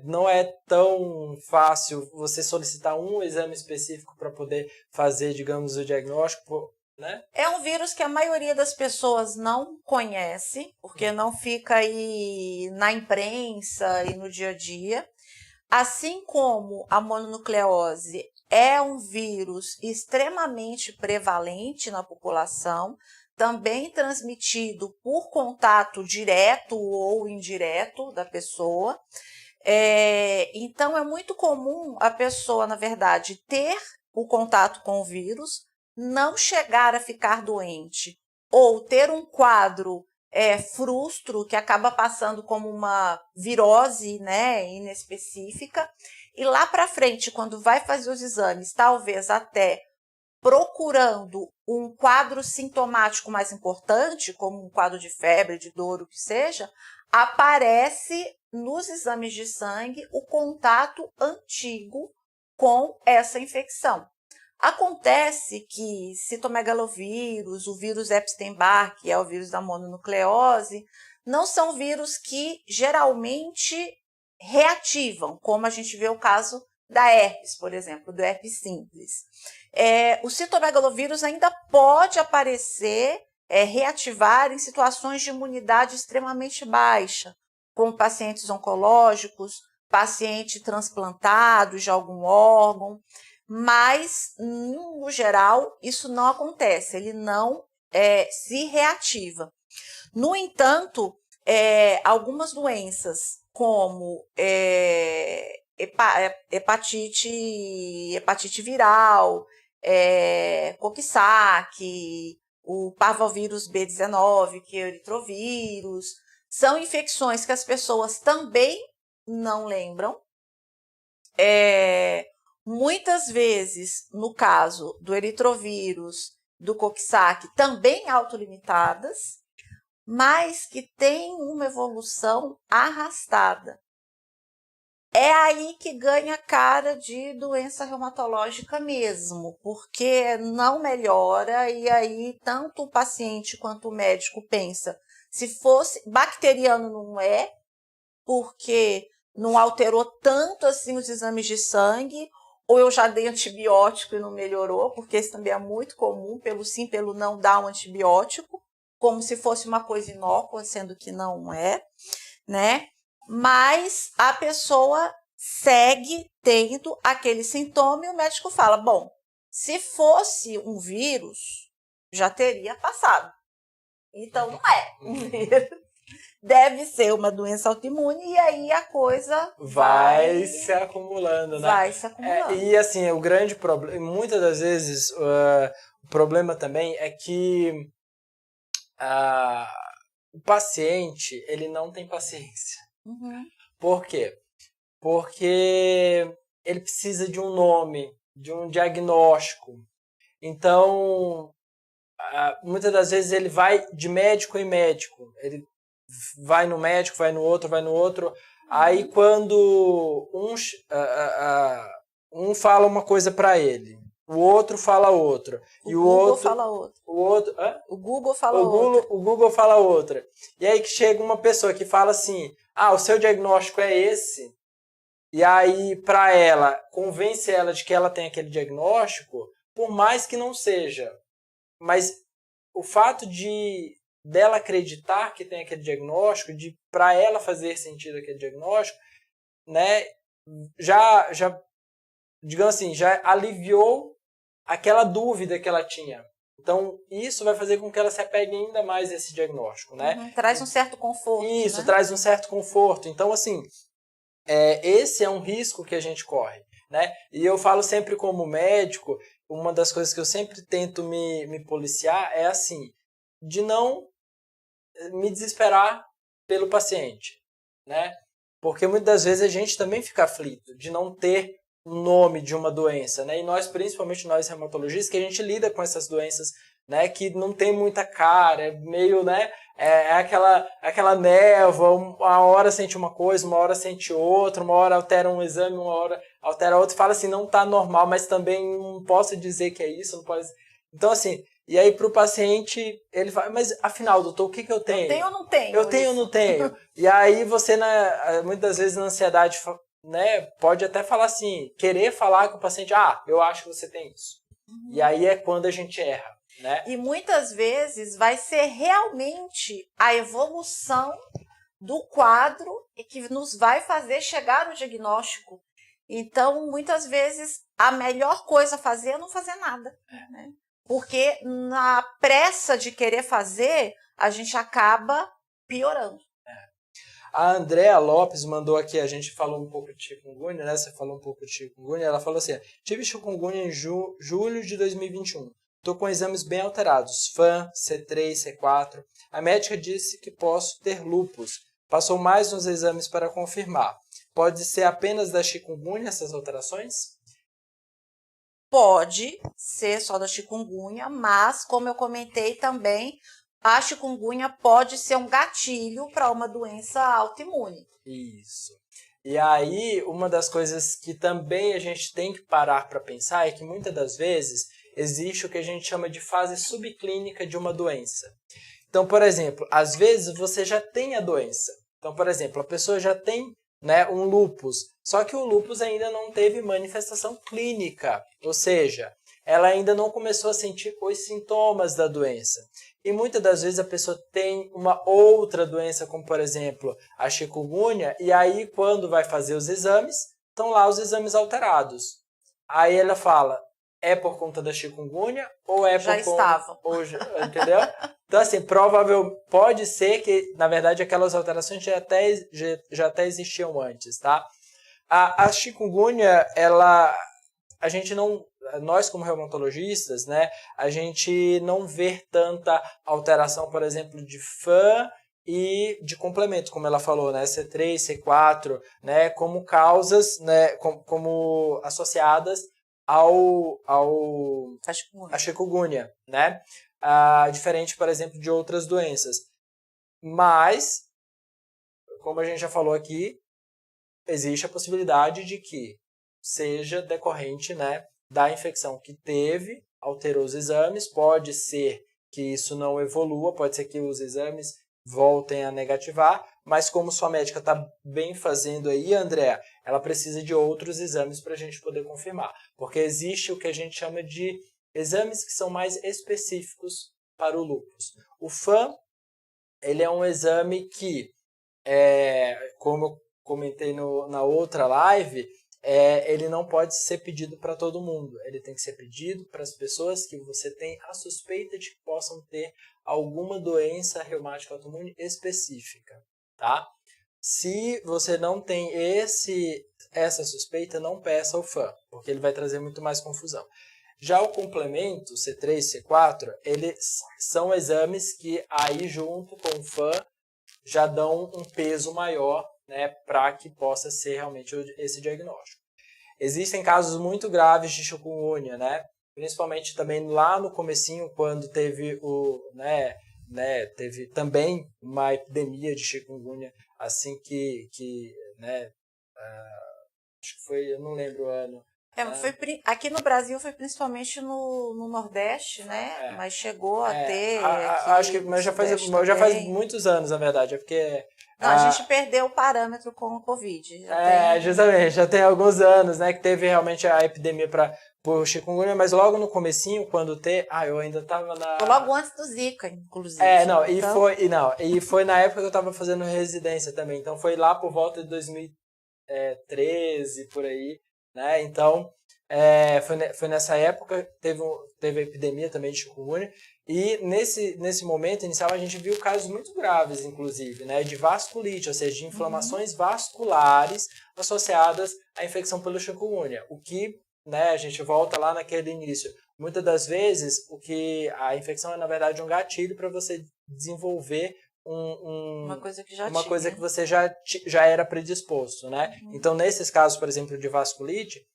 não é tão fácil você solicitar um exame específico para poder fazer, digamos, o diagnóstico, né? É um vírus que a maioria das pessoas não conhece, porque não fica aí na imprensa e no dia a dia. Assim como a mononucleose é um vírus extremamente prevalente na população, também transmitido por contato direto ou indireto da pessoa. Então, é muito comum a pessoa, na verdade, ter o contato com o vírus, não chegar a ficar doente ou ter um quadro frustro que acaba passando como uma virose, né, inespecífica, e lá para frente, quando vai fazer os exames, talvez até procurando um quadro sintomático mais importante, como um quadro de febre, de dor, o que seja, aparece nos exames de sangue o contato antigo com essa infecção. Acontece que citomegalovírus, o vírus Epstein-Barr, que é o vírus da mononucleose, não são vírus que geralmente reativam, como a gente vê o caso da herpes, por exemplo, do herpes simples. O citomegalovírus ainda pode aparecer, reativar em situações de imunidade extremamente baixa, como pacientes oncológicos, pacientes transplantados de algum órgão, mas, no geral, isso não acontece, ele não se reativa. No entanto, algumas doenças, como hepatite viral, Coxsackie, o parvovírus B19, que é o eritrovírus, são infecções que as pessoas também não lembram. Muitas vezes, no caso do eritrovírus, do Coxsackie, também autolimitadas, mas que tem uma evolução arrastada. É aí que ganha cara de doença reumatológica mesmo, porque não melhora e aí tanto o paciente quanto o médico pensa, se fosse bacteriano não é, porque não alterou tanto assim os exames de sangue, ou eu já dei antibiótico e não melhorou, porque isso também é muito comum, pelo sim, pelo não dar um antibiótico, como se fosse uma coisa inócua, sendo que não é, né? Mas a pessoa segue tendo aquele sintoma e o médico fala, bom, se fosse um vírus, já teria passado. Então, não é. Deve ser uma doença autoimune e aí a coisa vai se acumulando, né? Vai se acumulando. E assim, o grande problema, muitas das vezes, o problema também é que o paciente, ele não tem paciência. Uhum. Por quê? Porque ele precisa de um nome, de um diagnóstico. Então, muitas das vezes ele vai de médico em médico. Ele vai no médico, vai no outro, vai no outro. Aí quando um fala uma coisa para ele, o outro fala outra. O Google fala outra. O Google fala outra. E aí que chega uma pessoa que fala assim, o seu diagnóstico é esse. E aí, para ela, convence ela de que ela tem aquele diagnóstico, por mais que não seja. Mas o fato dela acreditar que tem aquele diagnóstico, para ela fazer sentido aquele diagnóstico, né, digamos assim, já aliviou aquela dúvida que ela tinha. Então, isso vai fazer com que ela se apegue ainda mais a esse diagnóstico, né? Traz um certo conforto. Isso, né? Traz um certo conforto. Então, assim, esse é um risco que a gente corre, né? E eu falo sempre como médico, uma das coisas que eu sempre tento me policiar é assim, de não me desesperar pelo paciente, né? Porque muitas das vezes a gente também fica aflito de não ter um nome de uma doença, né? E nós, principalmente nós reumatologistas, que a gente lida com essas doenças, né? Que não tem muita cara, é meio, né? É aquela névoa, uma hora sente uma coisa, uma hora sente outra, uma hora altera um exame, uma hora altera outro, fala assim, não está normal, mas também não posso dizer que é isso, não pode... Então, assim, e aí para o paciente, ele fala, mas afinal, doutor, o que eu tenho? Eu tenho ou não tenho? Eu tenho ou não tenho? E aí você, muitas vezes na ansiedade, né, pode até falar assim, querer falar com o paciente, eu acho que você tem isso. E aí é quando a gente erra. Né? E muitas vezes vai ser realmente a evolução do quadro que nos vai fazer chegar no diagnóstico. Então, muitas vezes, a melhor coisa a fazer é não fazer nada. Né? Porque na pressa de querer fazer, a gente acaba piorando. A Andréa Lopes mandou aqui, a gente falou um pouco de chikungunya, né? Você falou um pouco de chikungunya, ela falou assim, tive chikungunya em julho de 2021. Estou com exames bem alterados, FAM, C3, C4. A médica disse que posso ter lúpus. Passou mais uns exames para confirmar. Pode ser apenas da chikungunya essas alterações? Pode ser só da chikungunya, mas, como eu comentei também, a chikungunya pode ser um gatilho para uma doença autoimune. Isso. E aí, uma das coisas que também a gente tem que parar para pensar é que muitas das vezes existe o que a gente chama de fase subclínica de uma doença. Então, por exemplo, às vezes você já tem a doença. Então, por exemplo, a pessoa já tem, né, um lúpus, só que o lúpus ainda não teve manifestação clínica, ou seja, ela ainda não começou a sentir os sintomas da doença. E muitas das vezes a pessoa tem uma outra doença, como por exemplo a chikungunya, e aí quando vai fazer os exames, estão lá os exames alterados. Aí ela fala, é por conta da chikungunya ou é já por estavam. conta... Entendeu? Então assim, pode ser que na verdade aquelas alterações já até existiam antes, tá? A chikungunya, a gente não... Nós, como reumatologistas, né, a gente não vê tanta alteração, por exemplo, de FAM e de complemento, como ela falou, né, C3, C4, né, como causas, né, como associadas à chikungunya, né, diferente, por exemplo, de outras doenças. Mas, como a gente já falou aqui, existe a possibilidade de que seja decorrente, né, da infecção que teve, alterou os exames, pode ser que isso não evolua, pode ser que os exames voltem a negativar, mas como sua médica está bem fazendo aí, Andréa, ela precisa de outros exames para a gente poder confirmar, porque existe o que a gente chama de exames que são mais específicos para o lúpus. O FAM, ele é um exame que, como eu comentei na outra live, ele não pode ser pedido para todo mundo. Ele tem que ser pedido para as pessoas que você tem a suspeita de que possam ter alguma doença reumática autoimune específica, tá? Se você não tem essa suspeita, não peça o FAM, porque ele vai trazer muito mais confusão. Já o complemento, C3, C4, eles são exames que aí junto com o FAM já dão um peso maior, né, para que possa ser realmente esse diagnóstico. Existem casos muito graves de chikungunya, né? Principalmente também lá no comecinho, quando teve teve também uma epidemia de chikungunya, assim né, acho que foi, eu não lembro o ano. Aqui no Brasil foi principalmente no Nordeste, né? Mas chegou a ter acho que mas já faz muitos anos, na verdade, é porque... Não, a gente perdeu o parâmetro com o Covid. Justamente, já tem alguns anos, né, que teve realmente a epidemia por chikungunya, mas logo no comecinho, quando eu ainda tava Foi logo antes do Zika, inclusive. E foi na época que eu tava fazendo residência também, então foi lá por volta de 2013, por aí, né, então foi nessa época, teve a epidemia também de chikungunya, e nesse momento inicial a gente viu casos muito graves, inclusive, né, de vasculite, ou seja, de inflamações vasculares associadas à infecção pelo chikungunya, o que, né, a gente volta lá naquele início. Muitas das vezes, a infecção é, na verdade, um gatilho para você desenvolver uma coisa que você já era predisposto, né? Então, nesses casos, por exemplo, de vasculite,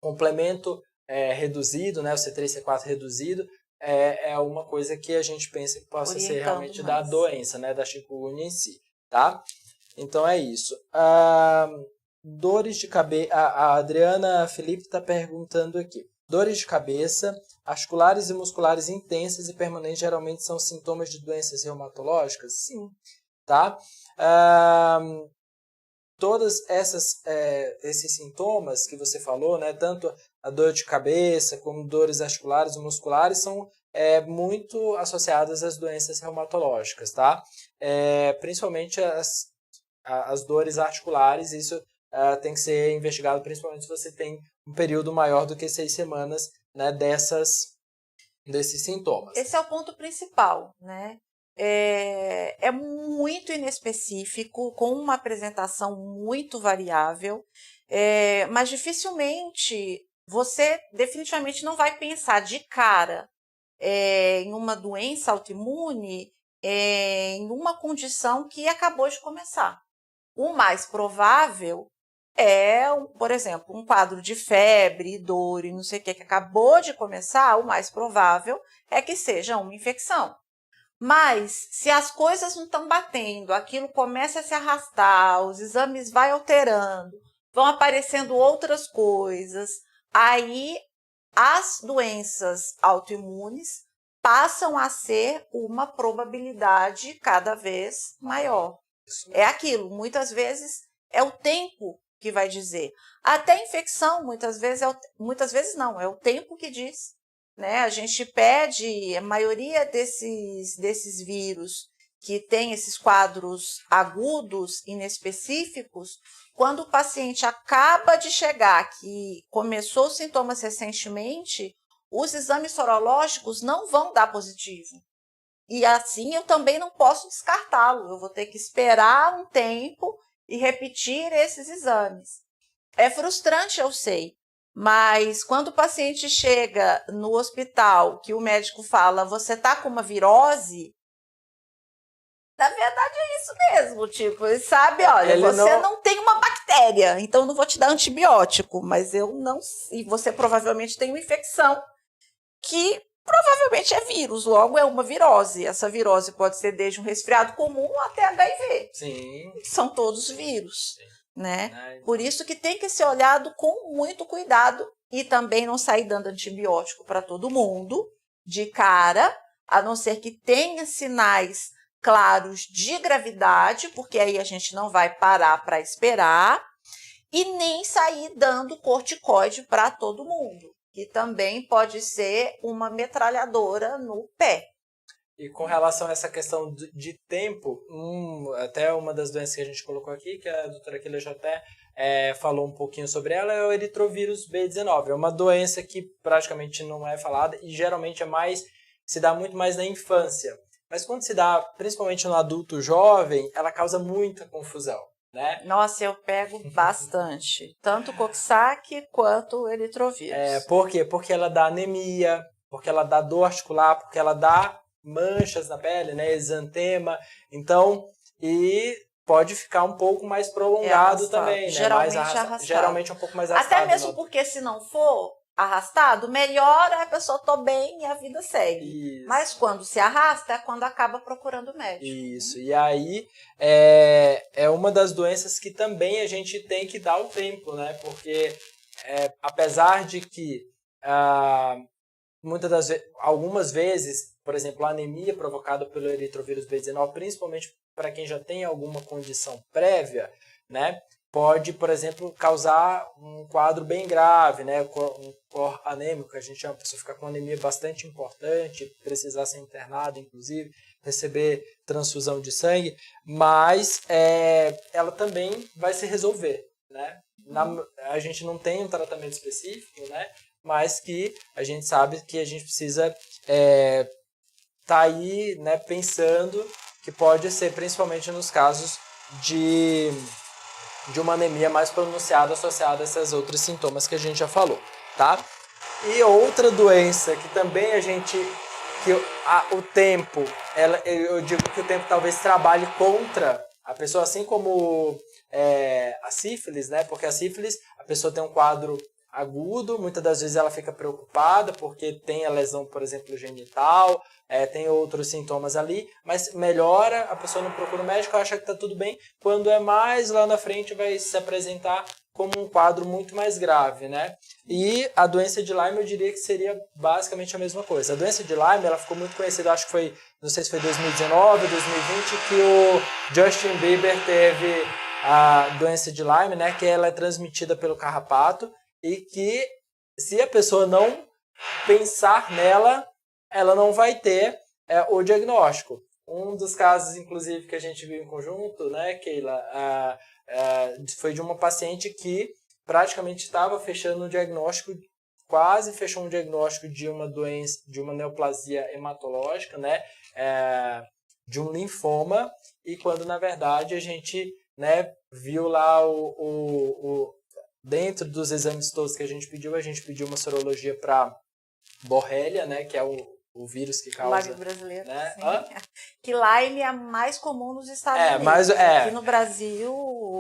complemento reduzido, né, o C3, C4 reduzido, é uma coisa que a gente pensa que possa ser realmente da doença, né, da chikungunya em si, tá? Então, é isso. Dores de cabeça, a Adriana Felipe está perguntando aqui. Dores de cabeça, articulares e musculares intensas e permanentes geralmente são sintomas de doenças reumatológicas? Sim, tá? Todos esses sintomas que você falou, né, tanto a dor de cabeça como dores articulares e musculares são muito associadas às doenças reumatológicas, tá? Principalmente as dores articulares, isso tem que ser investigado, principalmente se você tem um período maior do que 6 semanas, né, desses sintomas. Esse é o ponto principal, né? É muito inespecífico, com uma apresentação muito variável, mas dificilmente você definitivamente não vai pensar de cara em uma doença autoimune, em uma condição que acabou de começar. O mais provável por exemplo, um quadro de febre, dor e não sei o que acabou de começar, o mais provável é que seja uma infecção. Mas, se as coisas não estão batendo, aquilo começa a se arrastar, os exames vão alterando, vão aparecendo outras coisas, aí as doenças autoimunes passam a ser uma probabilidade cada vez maior. É aquilo, muitas vezes é o tempo que vai dizer. Até infecção, muitas vezes não, é o tempo que diz. Né? A gente pede, a maioria desses vírus que tem esses quadros agudos, inespecíficos, quando o paciente acaba de chegar, que começou os sintomas recentemente, os exames sorológicos não vão dar positivo. E assim eu também não posso descartá-lo, eu vou ter que esperar um tempo e repetir esses exames. É frustrante, eu sei, mas quando o paciente chega no hospital, que o médico fala, você está com uma virose, na verdade é isso mesmo, tipo, ele sabe, olha, você não tem uma bactéria, então eu não vou te dar antibiótico, mas e você provavelmente tem uma infecção que provavelmente é vírus, logo é uma virose. Essa virose pode ser desde um resfriado comum até HIV. Sim. São todos vírus, né? Por isso que tem que ser olhado com muito cuidado e também não sair dando antibiótico para todo mundo de cara, a não ser que tenha sinais claros de gravidade, porque aí a gente não vai parar para esperar, e nem sair dando corticoide para todo mundo, que também pode ser uma metralhadora no pé. E com relação a essa questão de tempo, até uma das doenças que a gente colocou aqui, que a doutora Keila já até falou um pouquinho sobre ela, é o eritrovirus B19. É uma doença que praticamente não é falada e geralmente se dá muito mais na infância. Mas quando se dá, principalmente no adulto jovem, ela causa muita confusão. Né? Nossa, eu pego bastante, tanto o Coxsackie quanto o eritrovirus. Por quê? Porque ela dá anemia, porque ela dá dor articular, porque ela dá manchas na pele, né? Exantema. Então, e pode ficar um pouco mais prolongado também, né? Geralmente arrastado. Geralmente um pouco mais arrastado. Até mesmo porque se não for arrastado, melhora, a pessoa tá bem e a vida segue. Isso. Mas quando se arrasta, é quando acaba procurando médico. Isso, e aí é uma das doenças que também a gente tem que dar o tempo, né? Porque apesar de que algumas vezes, por exemplo, a anemia provocada pelo eritrovírus B19, principalmente para quem já tem alguma condição prévia, né? Pode, por exemplo, causar um quadro bem grave, né? Um cor anêmico, que a gente chama, a pessoa ficar com uma anemia bastante importante, precisar ser internada, inclusive, receber transfusão de sangue, mas ela também vai se resolver, né? A gente não tem um tratamento específico, né? Mas que a gente sabe que a gente precisa tá aí, né, pensando que pode ser, principalmente nos casos de uma anemia mais pronunciada associada a esses outros sintomas que a gente já falou, tá? E outra doença que também o tempo, eu digo que o tempo talvez trabalhe contra a pessoa, assim como a sífilis, né? Porque a sífilis, a pessoa tem um quadro agudo, muitas das vezes ela fica preocupada porque tem a lesão, por exemplo, genital, tem outros sintomas ali, mas melhora, a pessoa não procura o médico, acha que está tudo bem, quando é mais lá na frente vai se apresentar como um quadro muito mais grave, né? E a doença de Lyme eu diria que seria basicamente a mesma coisa. A doença de Lyme, ela ficou muito conhecida, acho que foi, não sei se foi 2019, 2020, que o Justin Bieber teve a doença de Lyme, né? Que ela é transmitida pelo carrapato e que se a pessoa não pensar nela, ela não vai ter o diagnóstico. Um dos casos, inclusive, que a gente viu em conjunto, né, Keila, foi de uma paciente que praticamente estava fechando o diagnóstico, quase fechou um diagnóstico de uma doença, de uma neoplasia hematológica, né, de um linfoma, e quando, na verdade, a gente, né, viu lá dentro dos exames todos que a gente pediu uma sorologia para Borrelia, né, que é o vírus que causa... Lyme brasileiro, né? Que Lyme é a mais comum nos Estados Unidos. Aqui no Brasil...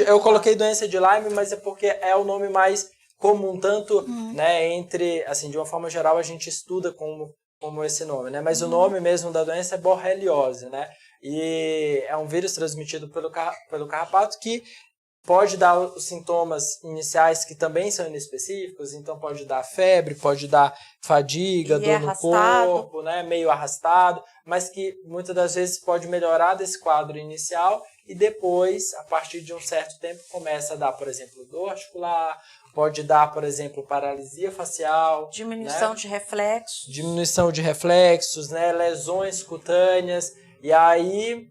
eu coloquei doença de Lyme, mas é porque é o nome mais comum, tanto, né, assim, de uma forma geral, a gente estuda como esse nome, né? Mas o nome mesmo da doença é borreliose, né? E é um vírus transmitido pelo carrapato que pode dar os sintomas iniciais que também são inespecíficos, então pode dar febre, pode dar fadiga, dor no corpo, né, meio arrastado, mas que muitas das vezes pode melhorar desse quadro inicial e depois, a partir de um certo tempo, começa a dar, por exemplo, dor articular, pode dar, por exemplo, paralisia facial, diminuição, né, de reflexos. Diminuição de reflexos, né, lesões cutâneas, e aí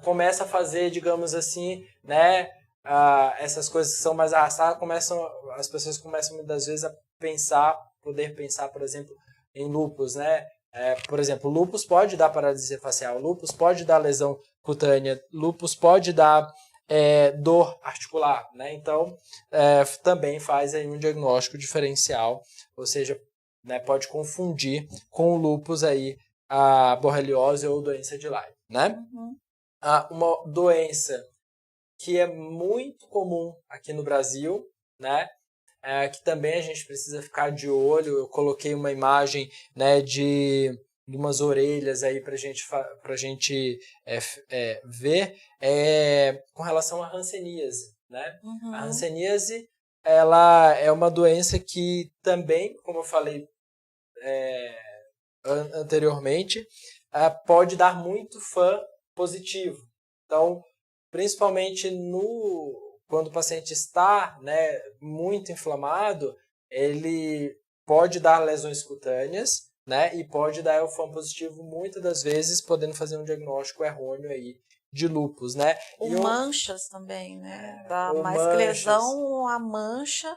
começa a fazer, digamos assim, né, essas coisas que são mais arrastadas, as pessoas começam muitas vezes a poder pensar, por exemplo, em lúpus, né? Por exemplo, lúpus pode dar paralisia facial, lúpus pode dar lesão cutânea, lúpus pode dar dor articular, né? Então, também faz aí um diagnóstico diferencial, ou seja, né, pode confundir com o lúpus aí a borreliose ou doença de Lyme, né? Uma doença que é muito comum aqui no Brasil, né? Que também a gente precisa ficar de olho. Eu coloquei uma imagem, né, de umas orelhas aí para gente ver com relação à hanseníase, né? A hanseníase, ela é uma doença que também, como eu falei anteriormente, pode dar muito FAM positivo. Então, principalmente quando o paciente está, né, muito inflamado, ele pode dar lesões cutâneas, né, e pode dar FAM positivo muitas das vezes, podendo fazer um diagnóstico errôneo aí de lúpus, né? Ou manchas também, né? Dá mais que lesão, a mancha,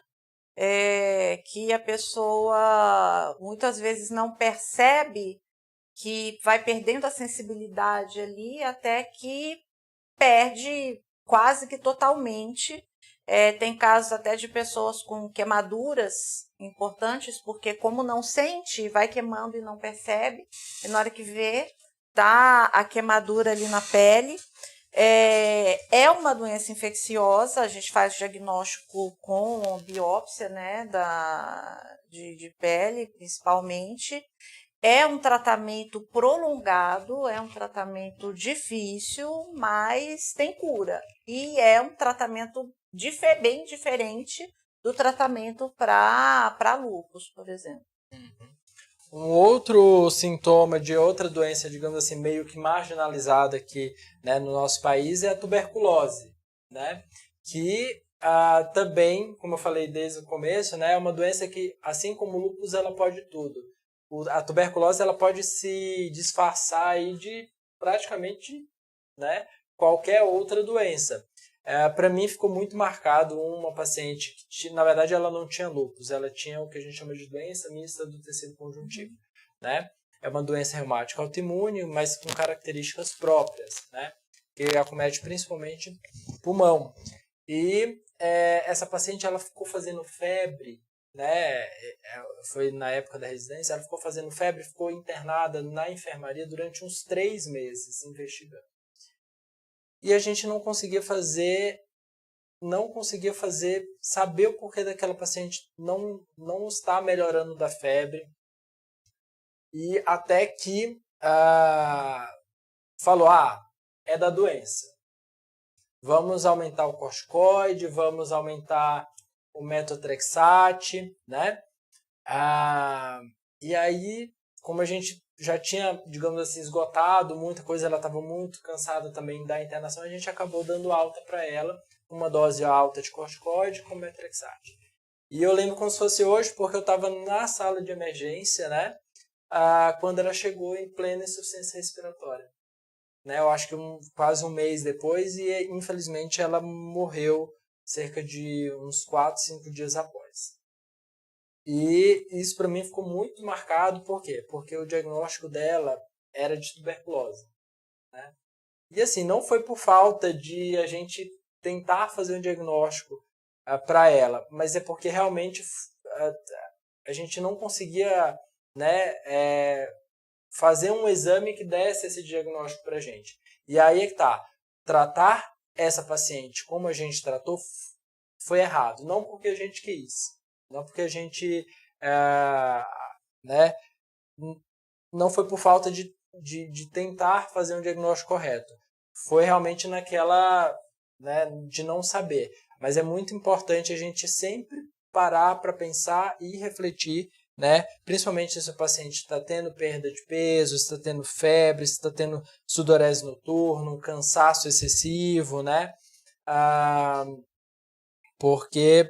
que a pessoa muitas vezes não percebe, que vai perdendo a sensibilidade ali até que perde quase que totalmente. Tem casos até de pessoas com queimaduras importantes, porque como não sente, vai queimando e não percebe, e na hora que vê, tá a queimadura ali na pele. É uma doença infecciosa, a gente faz o diagnóstico com biópsia, né, de pele, principalmente. É um tratamento prolongado, é um tratamento difícil, mas tem cura. E é um tratamento bem diferente do tratamento para lúpus, por exemplo. Um outro sintoma de outra doença, digamos assim, meio que marginalizada aqui, né, no nosso país é a tuberculose, né? Que também, como eu falei desde o começo, né, é uma doença que, assim como o lúpus, ela pode tudo. A tuberculose ela pode se disfarçar aí de praticamente, né, qualquer outra doença. Para mim ficou muito marcado uma paciente que, na verdade, ela não tinha lúpus, ela tinha o que a gente chama de doença mista do tecido conjuntivo, né? É uma doença reumática autoimune, mas com características próprias, né? Que acomete principalmente o pulmão. E essa paciente ela ficou fazendo febre, né? Foi na época da residência, ela ficou fazendo febre, ficou internada na enfermaria durante uns 3 meses investigando. E a gente não conseguia saber o porquê daquela paciente não estar melhorando da febre. E até que falou, é da doença. Vamos aumentar o corticoide, vamos aumentar o metotrexate, né? E aí, como a gente já tinha, digamos assim, esgotado muita coisa, ela estava muito cansada também da internação, a gente acabou dando alta para ela, uma dose alta de corticoide com metotrexate. E eu lembro como se fosse hoje, porque eu estava na sala de emergência, né? Quando ela chegou em plena insuficiência respiratória. Né? Eu acho que quase um mês depois, e infelizmente ela morreu cerca de uns 4, 5 dias após. E isso para mim ficou muito marcado, por quê? Porque o diagnóstico dela era de tuberculose. Né? E assim, não foi por falta de a gente tentar fazer um diagnóstico para ela, mas é porque realmente a gente não conseguia, né, fazer um exame que desse esse diagnóstico para a gente. E aí é que tá, tratar essa paciente como a gente tratou foi errado, não porque a gente quis, não porque a gente, né, não foi por falta de tentar fazer um diagnóstico correto. Foi realmente naquela, né, de não saber. Mas é muito importante a gente sempre parar para pensar e refletir, né, principalmente se o paciente está tendo perda de peso, está tendo febre, está tendo sudorese noturno, cansaço excessivo, né, porque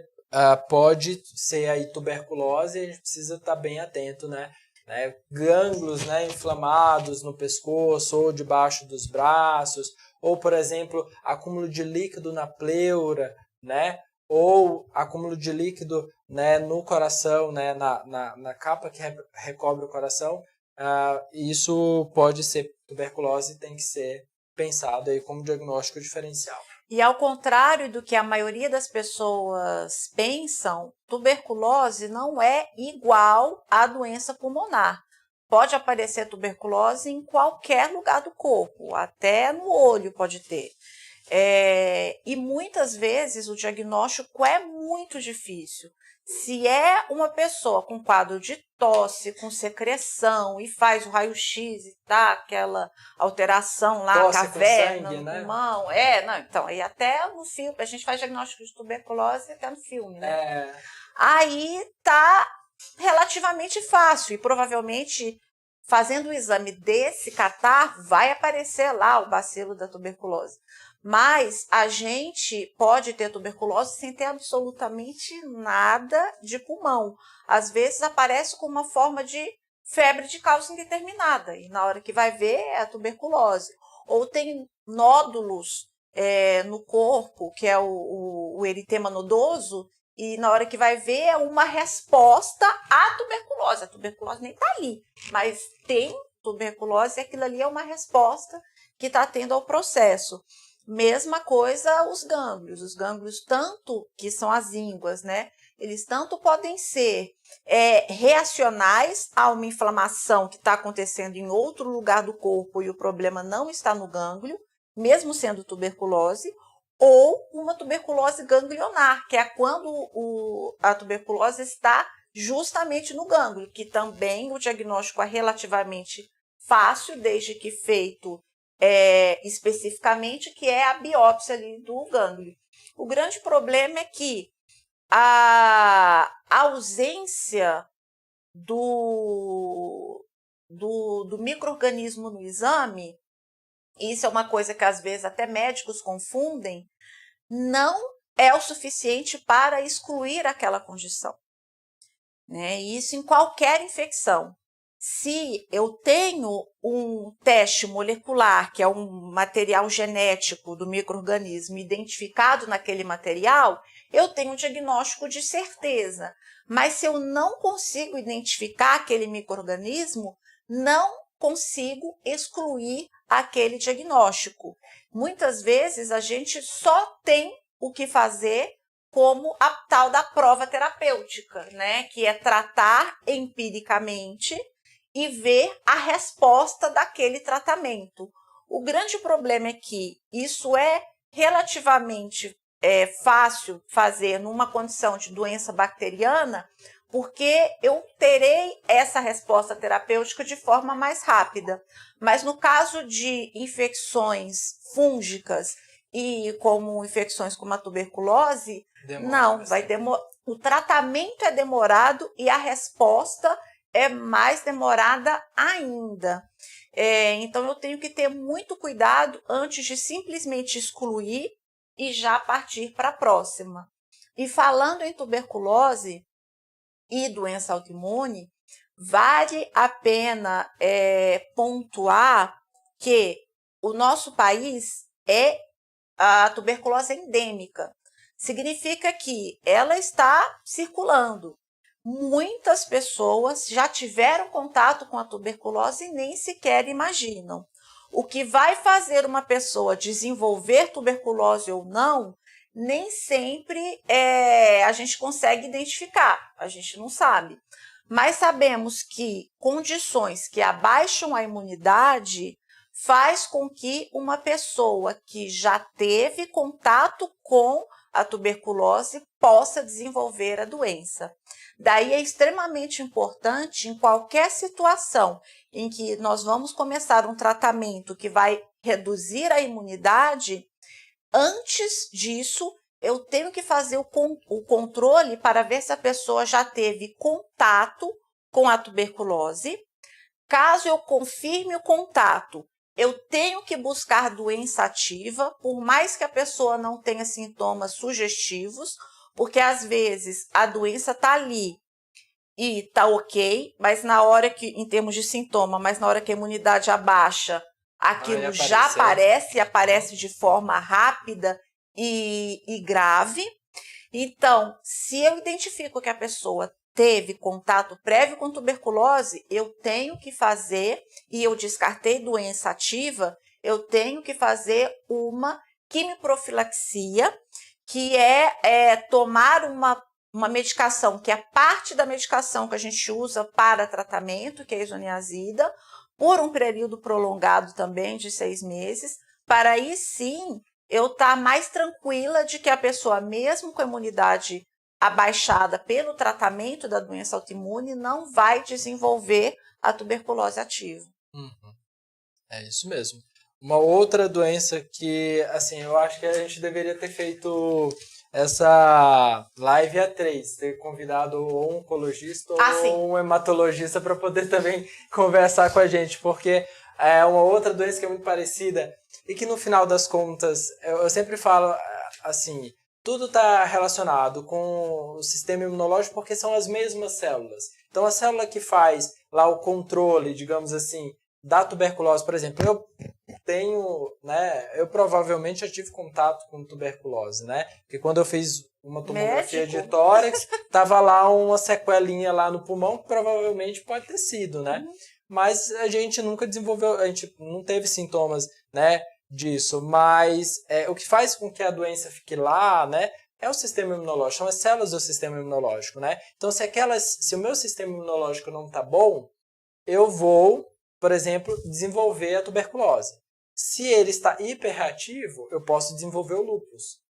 pode ser aí tuberculose e a gente precisa estar bem atento, né? Gânglios, né, inflamados no pescoço ou debaixo dos braços, ou, por exemplo, acúmulo de líquido na pleura, né? Ou acúmulo de líquido, né, no coração, né, na capa que recobre o coração. Isso pode ser tuberculose e tem que ser pensado aí como diagnóstico diferencial. E ao contrário do que a maioria das pessoas pensam, tuberculose não é igual à doença pulmonar. Pode aparecer tuberculose em qualquer lugar do corpo, até no olho pode ter. E muitas vezes o diagnóstico é muito difícil. Se é uma pessoa com quadro de tosse, com secreção, e faz o raio-x e tá aquela alteração lá, tosse caverna sangue, no né? pulmão, não, então, e até no filme, a gente faz diagnóstico de tuberculose até no filme, né? Aí tá relativamente fácil, e provavelmente fazendo o exame desse catarro, vai aparecer lá o bacilo da tuberculose. Mas a gente pode ter tuberculose sem ter absolutamente nada de pulmão. Às vezes aparece com uma forma de febre de causa indeterminada, e na hora que vai ver é a tuberculose. Ou tem nódulos no corpo, que é o eritema nodoso, e na hora que vai ver é uma resposta à tuberculose. A tuberculose nem está ali, mas tem tuberculose e aquilo ali é uma resposta que está tendo ao processo. Mesma coisa os gânglios tanto que são as ínguas, né? Eles tanto podem ser reacionais a uma inflamação que está acontecendo em outro lugar do corpo e o problema não está no gânglio, mesmo sendo tuberculose, ou uma tuberculose ganglionar, que é quando a tuberculose está justamente no gânglio, que também o diagnóstico é relativamente fácil, desde que feito especificamente, que é a biópsia ali do gânglio. O grande problema é que a ausência do micro-organismo no exame, isso é uma coisa que às vezes até médicos confundem, não é o suficiente para excluir aquela condição, né? Isso em qualquer infecção. Se eu tenho um teste molecular, que é um material genético do micro-organismo identificado naquele material, eu tenho um diagnóstico de certeza. Mas se eu não consigo identificar aquele micro-organismo, não consigo excluir aquele diagnóstico. Muitas vezes a gente só tem o que fazer como a tal da prova terapêutica, né? Que é tratar empiricamente e ver a resposta daquele tratamento. O grande problema é que isso é relativamente fácil fazer numa condição de doença bacteriana, porque eu terei essa resposta terapêutica de forma mais rápida. Mas no caso de infecções fúngicas e como infecções como a tuberculose, não, vai demorar. O tratamento é demorado e a resposta é mais demorada ainda. Então, eu tenho que ter muito cuidado antes de simplesmente excluir e já partir para a próxima. E falando em tuberculose e doença autoimune, vale a pena pontuar que o nosso país a tuberculose endêmica. Significa que ela está circulando. Muitas pessoas já tiveram contato com a tuberculose e nem sequer imaginam. O que vai fazer uma pessoa desenvolver tuberculose ou não, nem sempre a gente consegue identificar, a gente não sabe. Mas sabemos que condições que abaixam a imunidade faz com que uma pessoa que já teve contato com a tuberculose possa desenvolver a doença. Daí é extremamente importante, em qualquer situação em que nós vamos começar um tratamento que vai reduzir a imunidade, antes disso, eu tenho que fazer o controle para ver se a pessoa já teve contato com a tuberculose. Caso eu confirme o contato, eu tenho que buscar doença ativa, por mais que a pessoa não tenha sintomas sugestivos, porque às vezes a doença está ali e está ok, mas na hora que, em termos de sintoma, mas na hora que a imunidade abaixa, aquilo já aparece de forma rápida e grave. Então, se eu identifico que a pessoa teve contato prévio com tuberculose, eu tenho que fazer, e eu descartei doença ativa, eu tenho que fazer uma quimiprofilaxia, que é tomar uma medicação, que é parte da medicação que a gente usa para tratamento, que é a isoniazida, por um período prolongado também, de 6 meses, para aí sim eu estar mais tranquila de que a pessoa, mesmo com a imunidade abaixada pelo tratamento da doença autoimune, não vai desenvolver a tuberculose ativa. É isso mesmo. Uma outra doença que, assim, eu acho que a gente deveria ter feito essa live a 3, ter convidado ou um oncologista ou um hematologista para poder também conversar com a gente, porque é uma outra doença que é muito parecida e que no final das contas, eu sempre falo assim, tudo está relacionado com o sistema imunológico porque são as mesmas células. Então a célula que faz lá o controle, digamos assim, da tuberculose, por exemplo, eu provavelmente já tive contato com tuberculose, né? Porque quando eu fiz uma tomografia de tórax, tava lá uma sequelinha lá no pulmão, que provavelmente pode ter sido, né? Mas a gente nunca desenvolveu, a gente não teve sintomas, né, disso. Mas o que faz com que a doença fique lá, né, é o sistema imunológico, são as células do sistema imunológico, né? Então, se o meu sistema imunológico não tá bom, eu vou, por exemplo, desenvolver a tuberculose. Se ele está hiperreativo, eu posso desenvolver o lúpus.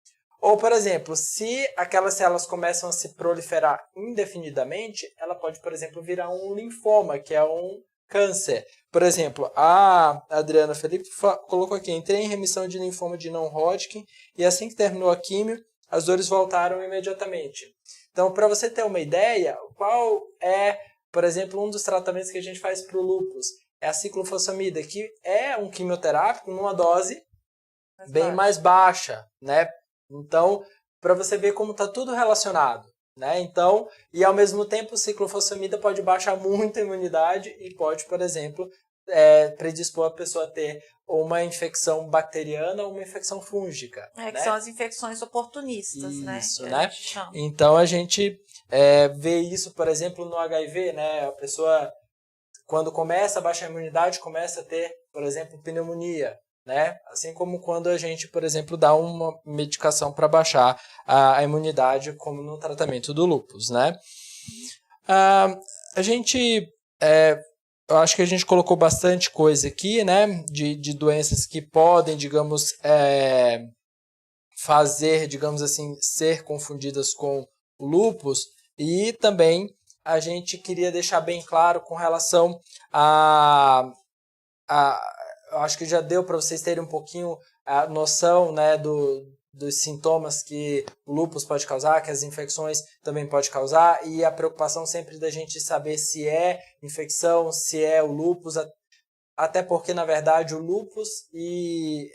Ou, por exemplo, se aquelas células começam a se proliferar indefinidamente, ela pode, por exemplo, virar um linfoma, que é um câncer. Por exemplo, a Adriana Felipe colocou aqui, entrei em remissão de linfoma de não-Hodgkin e assim que terminou a químio, as dores voltaram imediatamente. Então, para você ter uma ideia, qual é, por exemplo, um dos tratamentos que a gente faz para o lúpus? É a ciclofosfamida, que é um quimioterápico numa dose bem mais baixa, né? Então, para você ver como está tudo relacionado, né? Então, e ao mesmo tempo, o ciclofosfamida pode baixar muito a imunidade e pode, por exemplo, predispor a pessoa a ter uma infecção bacteriana ou uma infecção fúngica. Que né? são as infecções oportunistas, Isso, né? né? Então, a gente vê isso, por exemplo, no HIV, né? A pessoa, quando começa a baixar a imunidade, começa a ter, por exemplo, pneumonia. Né? Assim como quando a gente, por exemplo, dá uma medicação para baixar a imunidade, como no tratamento do lúpus. Né? A gente, eu acho que a gente colocou bastante coisa aqui, né? de doenças que podem, digamos, fazer, digamos assim, ser confundidas com o lúpus, e também a gente queria deixar bem claro com relação eu acho que já deu para vocês terem um pouquinho a noção, né, dos sintomas que o lúpus pode causar, que as infecções também podem causar, e a preocupação sempre da gente saber se é infecção, se é o lúpus, até porque, na verdade, o lúpus ele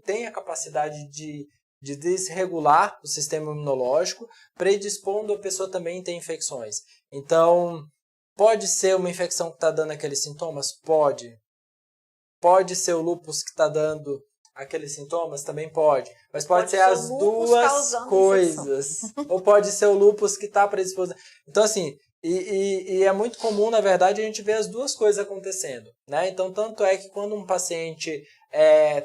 tem a capacidade de desregular o sistema imunológico, predispondo a pessoa também a ter infecções. Então, pode ser uma infecção que está dando aqueles sintomas? Pode. Pode ser o lúpus que está dando aqueles sintomas? Também pode. Mas pode ser as duas coisas. Ou pode ser o lúpus que está predisposto. Então, assim, e é muito comum, na verdade, a gente ver as duas coisas acontecendo. Né? Então, tanto é que quando um paciente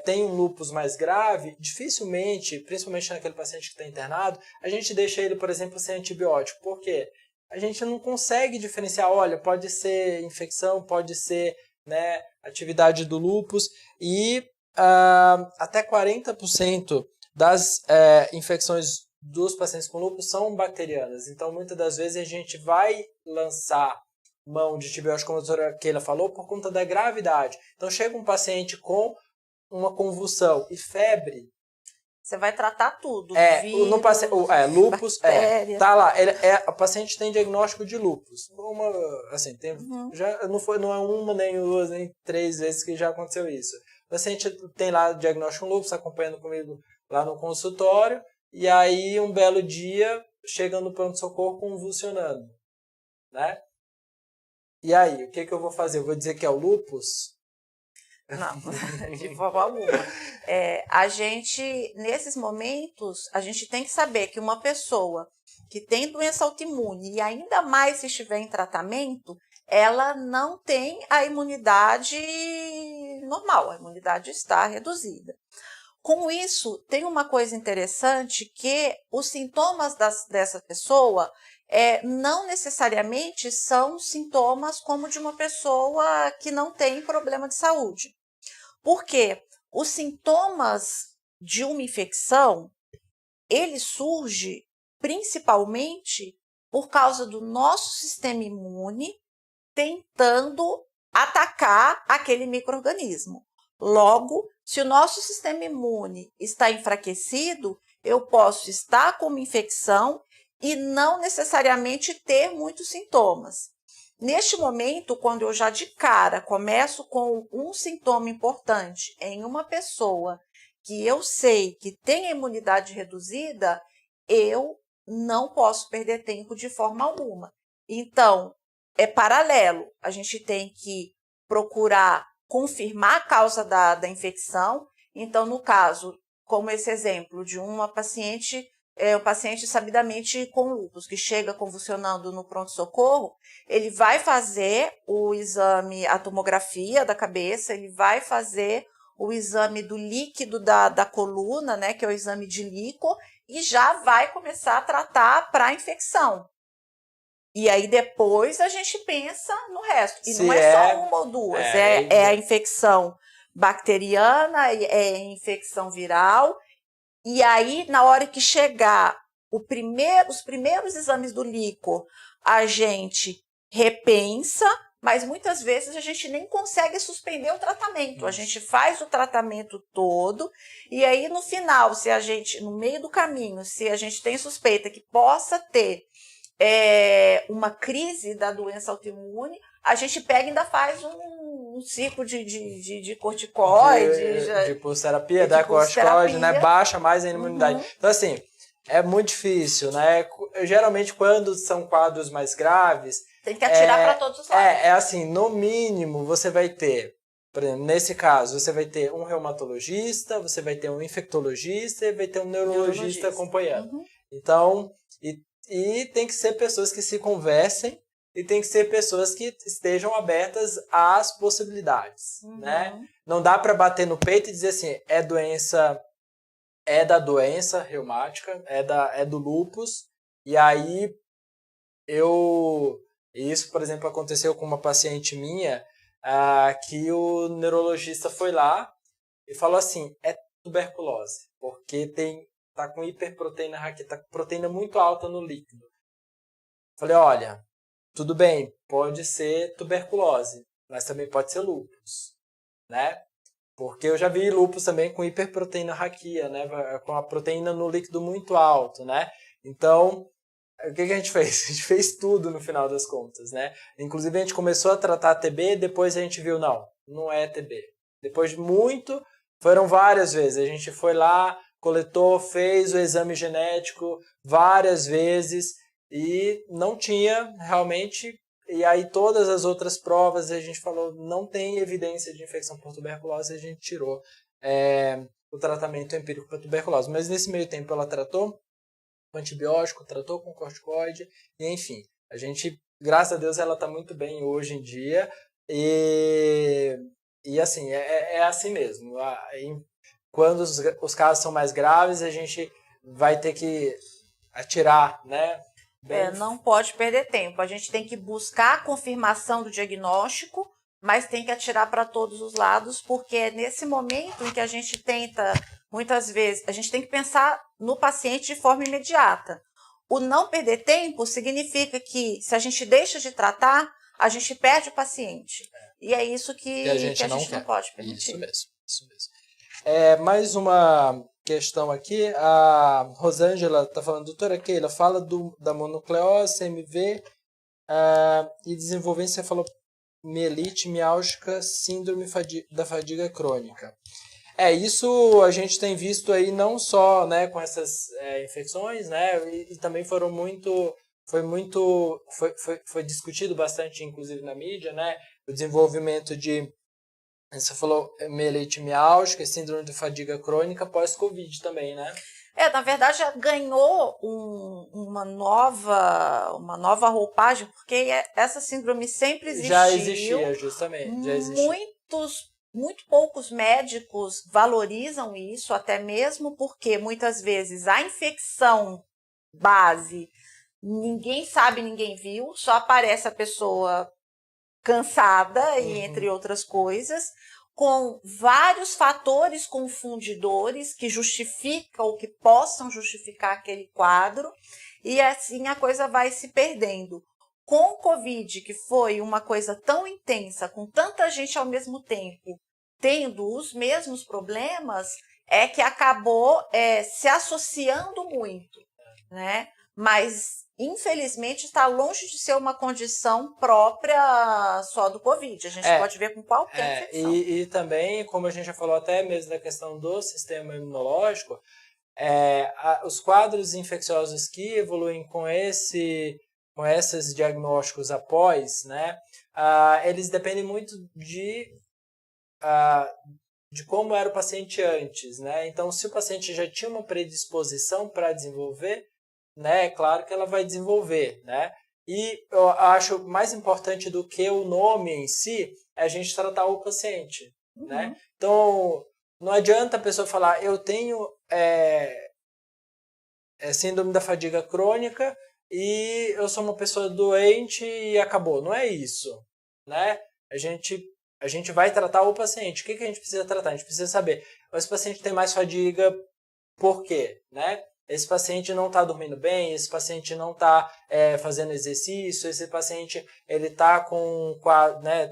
tem um lúpus mais grave, dificilmente, principalmente naquele paciente que está internado, a gente deixa ele, por exemplo, sem antibiótico. Por quê? A gente não consegue diferenciar, olha, pode ser infecção, pode ser, né, atividade do lúpus, e até 40% das infecções dos pacientes com lúpus são bacterianas. Então, muitas das vezes, a gente vai lançar mão de antibiótico, como a doutora Keila falou, por conta da gravidade. Então, chega um paciente com uma convulsão e febre, você vai tratar tudo. Vírus, lúpus, bactéria. Tá lá. O paciente tem diagnóstico de lúpus. Assim, não é uma, nem duas, nem 3 vezes que já aconteceu isso. O paciente tem lá diagnóstico de lúpus, acompanhando comigo lá no consultório, e aí um belo dia chega no pronto-socorro convulsionando. Né? E aí, o que eu vou fazer? Eu vou dizer que é o lúpus? Não, de forma alguma. A gente, nesses momentos, a gente tem que saber que uma pessoa que tem doença autoimune, e ainda mais se estiver em tratamento, ela não tem a imunidade normal, a imunidade está reduzida. Com isso, tem uma coisa interessante, que os sintomas dessa pessoa não necessariamente são sintomas como de uma pessoa que não tem problema de saúde. Porque os sintomas de uma infecção, ele surge principalmente por causa do nosso sistema imune tentando atacar aquele micro-organismo. Logo, se o nosso sistema imune está enfraquecido, eu posso estar com uma infecção e não necessariamente ter muitos sintomas. Neste momento, quando eu já de cara começo com um sintoma importante em uma pessoa que eu sei que tem a imunidade reduzida, eu não posso perder tempo de forma alguma. Então, é paralelo. A gente tem que procurar confirmar a causa da infecção. Então, no caso, como esse exemplo de uma paciente, um paciente sabidamente com lúpus, que chega convulsionando no pronto-socorro, ele vai fazer o exame, a tomografia da cabeça, ele vai fazer o exame do líquido da coluna, né, que é o exame de líquor, e já vai começar a tratar para a infecção. E aí depois a gente pensa no resto. E não é só uma ou duas, é a infecção bacteriana, é infecção viral. E aí, na hora que chegar os primeiros exames do líquor, a gente repensa, mas muitas vezes a gente nem consegue suspender o tratamento. A gente faz o tratamento todo e aí no final, se a gente, no meio do caminho, se a gente tem suspeita que possa ter uma crise da doença autoimune, a gente pega e ainda faz um ciclo de corticoide. De pulsoterapia, da corticoide, né? Baixa mais a imunidade. Então, assim, é muito difícil, né? Geralmente, quando são quadros mais graves... Tem que atirar para todos os lados. É assim, no mínimo, você vai ter, por exemplo, nesse caso, você vai ter um reumatologista, você vai ter um infectologista e vai ter um neurologista acompanhando. Então, e tem que ser pessoas que se conversem e tem que ser pessoas que estejam abertas às possibilidades, né? Não dá para bater no peito e dizer assim, é da doença reumática, é do lúpus, e aí isso, por exemplo, aconteceu com uma paciente minha, que o neurologista foi lá e falou assim, é tuberculose, porque tá com hiperproteína raquítica, tá com proteína muito alta no líquido. Falei, olha, tudo bem, pode ser tuberculose, mas também pode ser lúpus, né? Porque eu já vi lúpus também com hiperproteína raquia, né? Com a proteína no líquido muito alto, né? Então, o que a gente fez? A gente fez tudo no final das contas, né? Inclusive a gente começou a tratar TB, depois a gente viu, não é TB. Depois de foram várias vezes. A gente foi lá, coletou, fez o exame genético várias vezes e não tinha realmente. E aí todas as outras provas a gente falou, não tem evidência de infecção por tuberculose, a gente tirou o tratamento empírico para tuberculose. Mas nesse meio tempo ela tratou com antibiótico, tratou com corticoide, e enfim, a gente, graças a Deus, ela está muito bem hoje em dia, e assim, é assim mesmo. Quando os casos são mais graves, a gente vai ter que atirar, né? Não pode perder tempo, a gente tem que buscar a confirmação do diagnóstico, mas tem que atirar para todos os lados, porque é nesse momento em que a gente tenta, muitas vezes, a gente tem que pensar no paciente de forma imediata. O não perder tempo significa que, se a gente deixa de tratar, a gente perde o paciente. E é isso que a gente não pode permitir. Isso mesmo. Mais uma questão aqui. A Rosângela está falando, doutora Keila, fala da mononucleose, CMV, e desenvolvência, você falou mielite miálgica, síndrome da fadiga crônica. Isso a gente tem visto aí não só, né, com essas infecções, né, e também foi discutido bastante, inclusive na mídia, né, o desenvolvimento de, você falou, mielite miálgica, síndrome de fadiga crônica pós-Covid também, né? Na verdade, ganhou uma nova roupagem, porque essa síndrome sempre existiu. Já existia, justamente. Já existia. Muito poucos médicos valorizam isso, até mesmo porque muitas vezes a infecção base, ninguém sabe, ninguém viu, só aparece a pessoa cansada, e entre outras coisas, com vários fatores confundidores que justificam ou que possam justificar aquele quadro, e assim a coisa vai se perdendo. Com o Covid, que foi uma coisa tão intensa, com tanta gente ao mesmo tempo, tendo os mesmos problemas, é que acabou se associando muito, né? Mas, infelizmente, está longe de ser uma condição própria só do Covid. A gente pode ver com qualquer infecção. E também, como a gente já falou até mesmo da questão do sistema imunológico, os quadros infecciosos que evoluem com esses diagnósticos após, né, eles dependem muito de como era o paciente antes, né? Então, se o paciente já tinha uma predisposição para desenvolver, né, é claro que ela vai desenvolver, né? E eu acho mais importante do que o nome em si é a gente tratar o paciente, né? Então, não adianta a pessoa falar, eu tenho síndrome da fadiga crônica e eu sou uma pessoa doente e acabou. Não é isso, né? A gente a gente vai tratar o paciente. O que a gente precisa tratar? A gente precisa saber, esse paciente tem mais fadiga, por quê? Né? Esse paciente não está dormindo bem, esse paciente não está fazendo exercício, esse paciente ele tá com, né,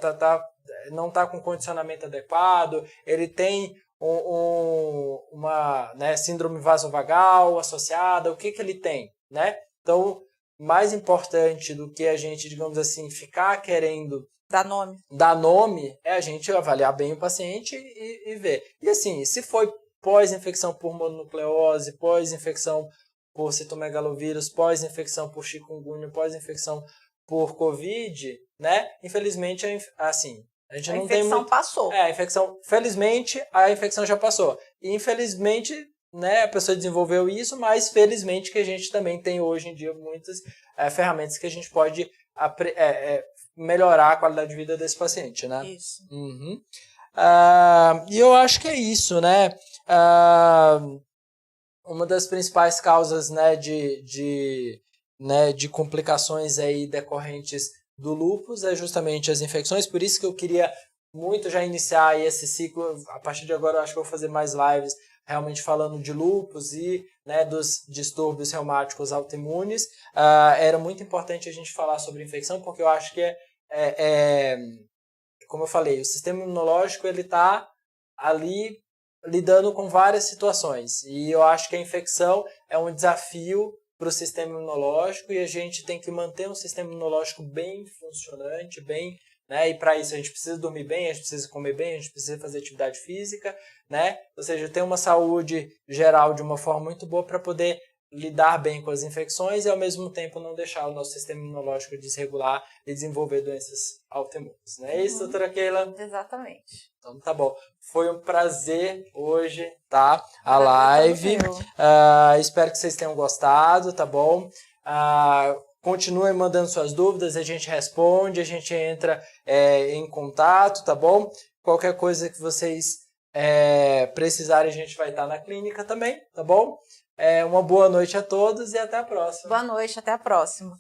não está com condicionamento adequado, ele tem uma, né, síndrome vasovagal associada, o que ele tem? Né? Então, mais importante do que a gente, digamos assim, ficar querendo dar nome é a gente avaliar bem o paciente e ver. E assim, se foi pós-infecção por mononucleose, pós-infecção por citomegalovírus, pós-infecção por chikungunya, pós-infecção por Covid, né? Infelizmente, assim, a gente não tem muito... A infecção passou. A infecção, felizmente, a infecção já passou. E infelizmente, né, a pessoa desenvolveu isso, mas felizmente que a gente também tem hoje em dia muitas ferramentas que a gente pode melhorar a qualidade de vida desse paciente, né? Isso. Uhum. E eu acho que é isso, né? Uma das principais causas, né, de complicações aí decorrentes do lúpus é justamente as infecções, por isso que eu queria muito já iniciar aí esse ciclo. A partir de agora eu acho que eu vou fazer mais lives realmente falando de lúpus e, né, dos distúrbios reumáticos autoimunes. Era muito importante a gente falar sobre infecção, porque eu acho que como eu falei, o sistema imunológico ele está ali lidando com várias situações. E eu acho que a infecção é um desafio para o sistema imunológico e a gente tem que manter um sistema imunológico bem funcionante, bem, né? E para isso a gente precisa dormir bem, a gente precisa comer bem, a gente precisa fazer atividade física, né? Ou seja, ter uma saúde geral de uma forma muito boa para poder lidar bem com as infecções e ao mesmo tempo não deixar o nosso sistema imunológico desregular e desenvolver doenças autoimunes. Não é isso, doutora Keila? Exatamente. Então tá bom. Foi um prazer hoje, tá? A live. Espero que vocês tenham gostado, tá bom? Continuem mandando suas dúvidas, a gente responde, a gente entra em contato, tá bom? Qualquer coisa que vocês precisarem, a gente vai estar na clínica também, tá bom? Uma boa noite a todos e até a próxima. Boa noite, até a próxima.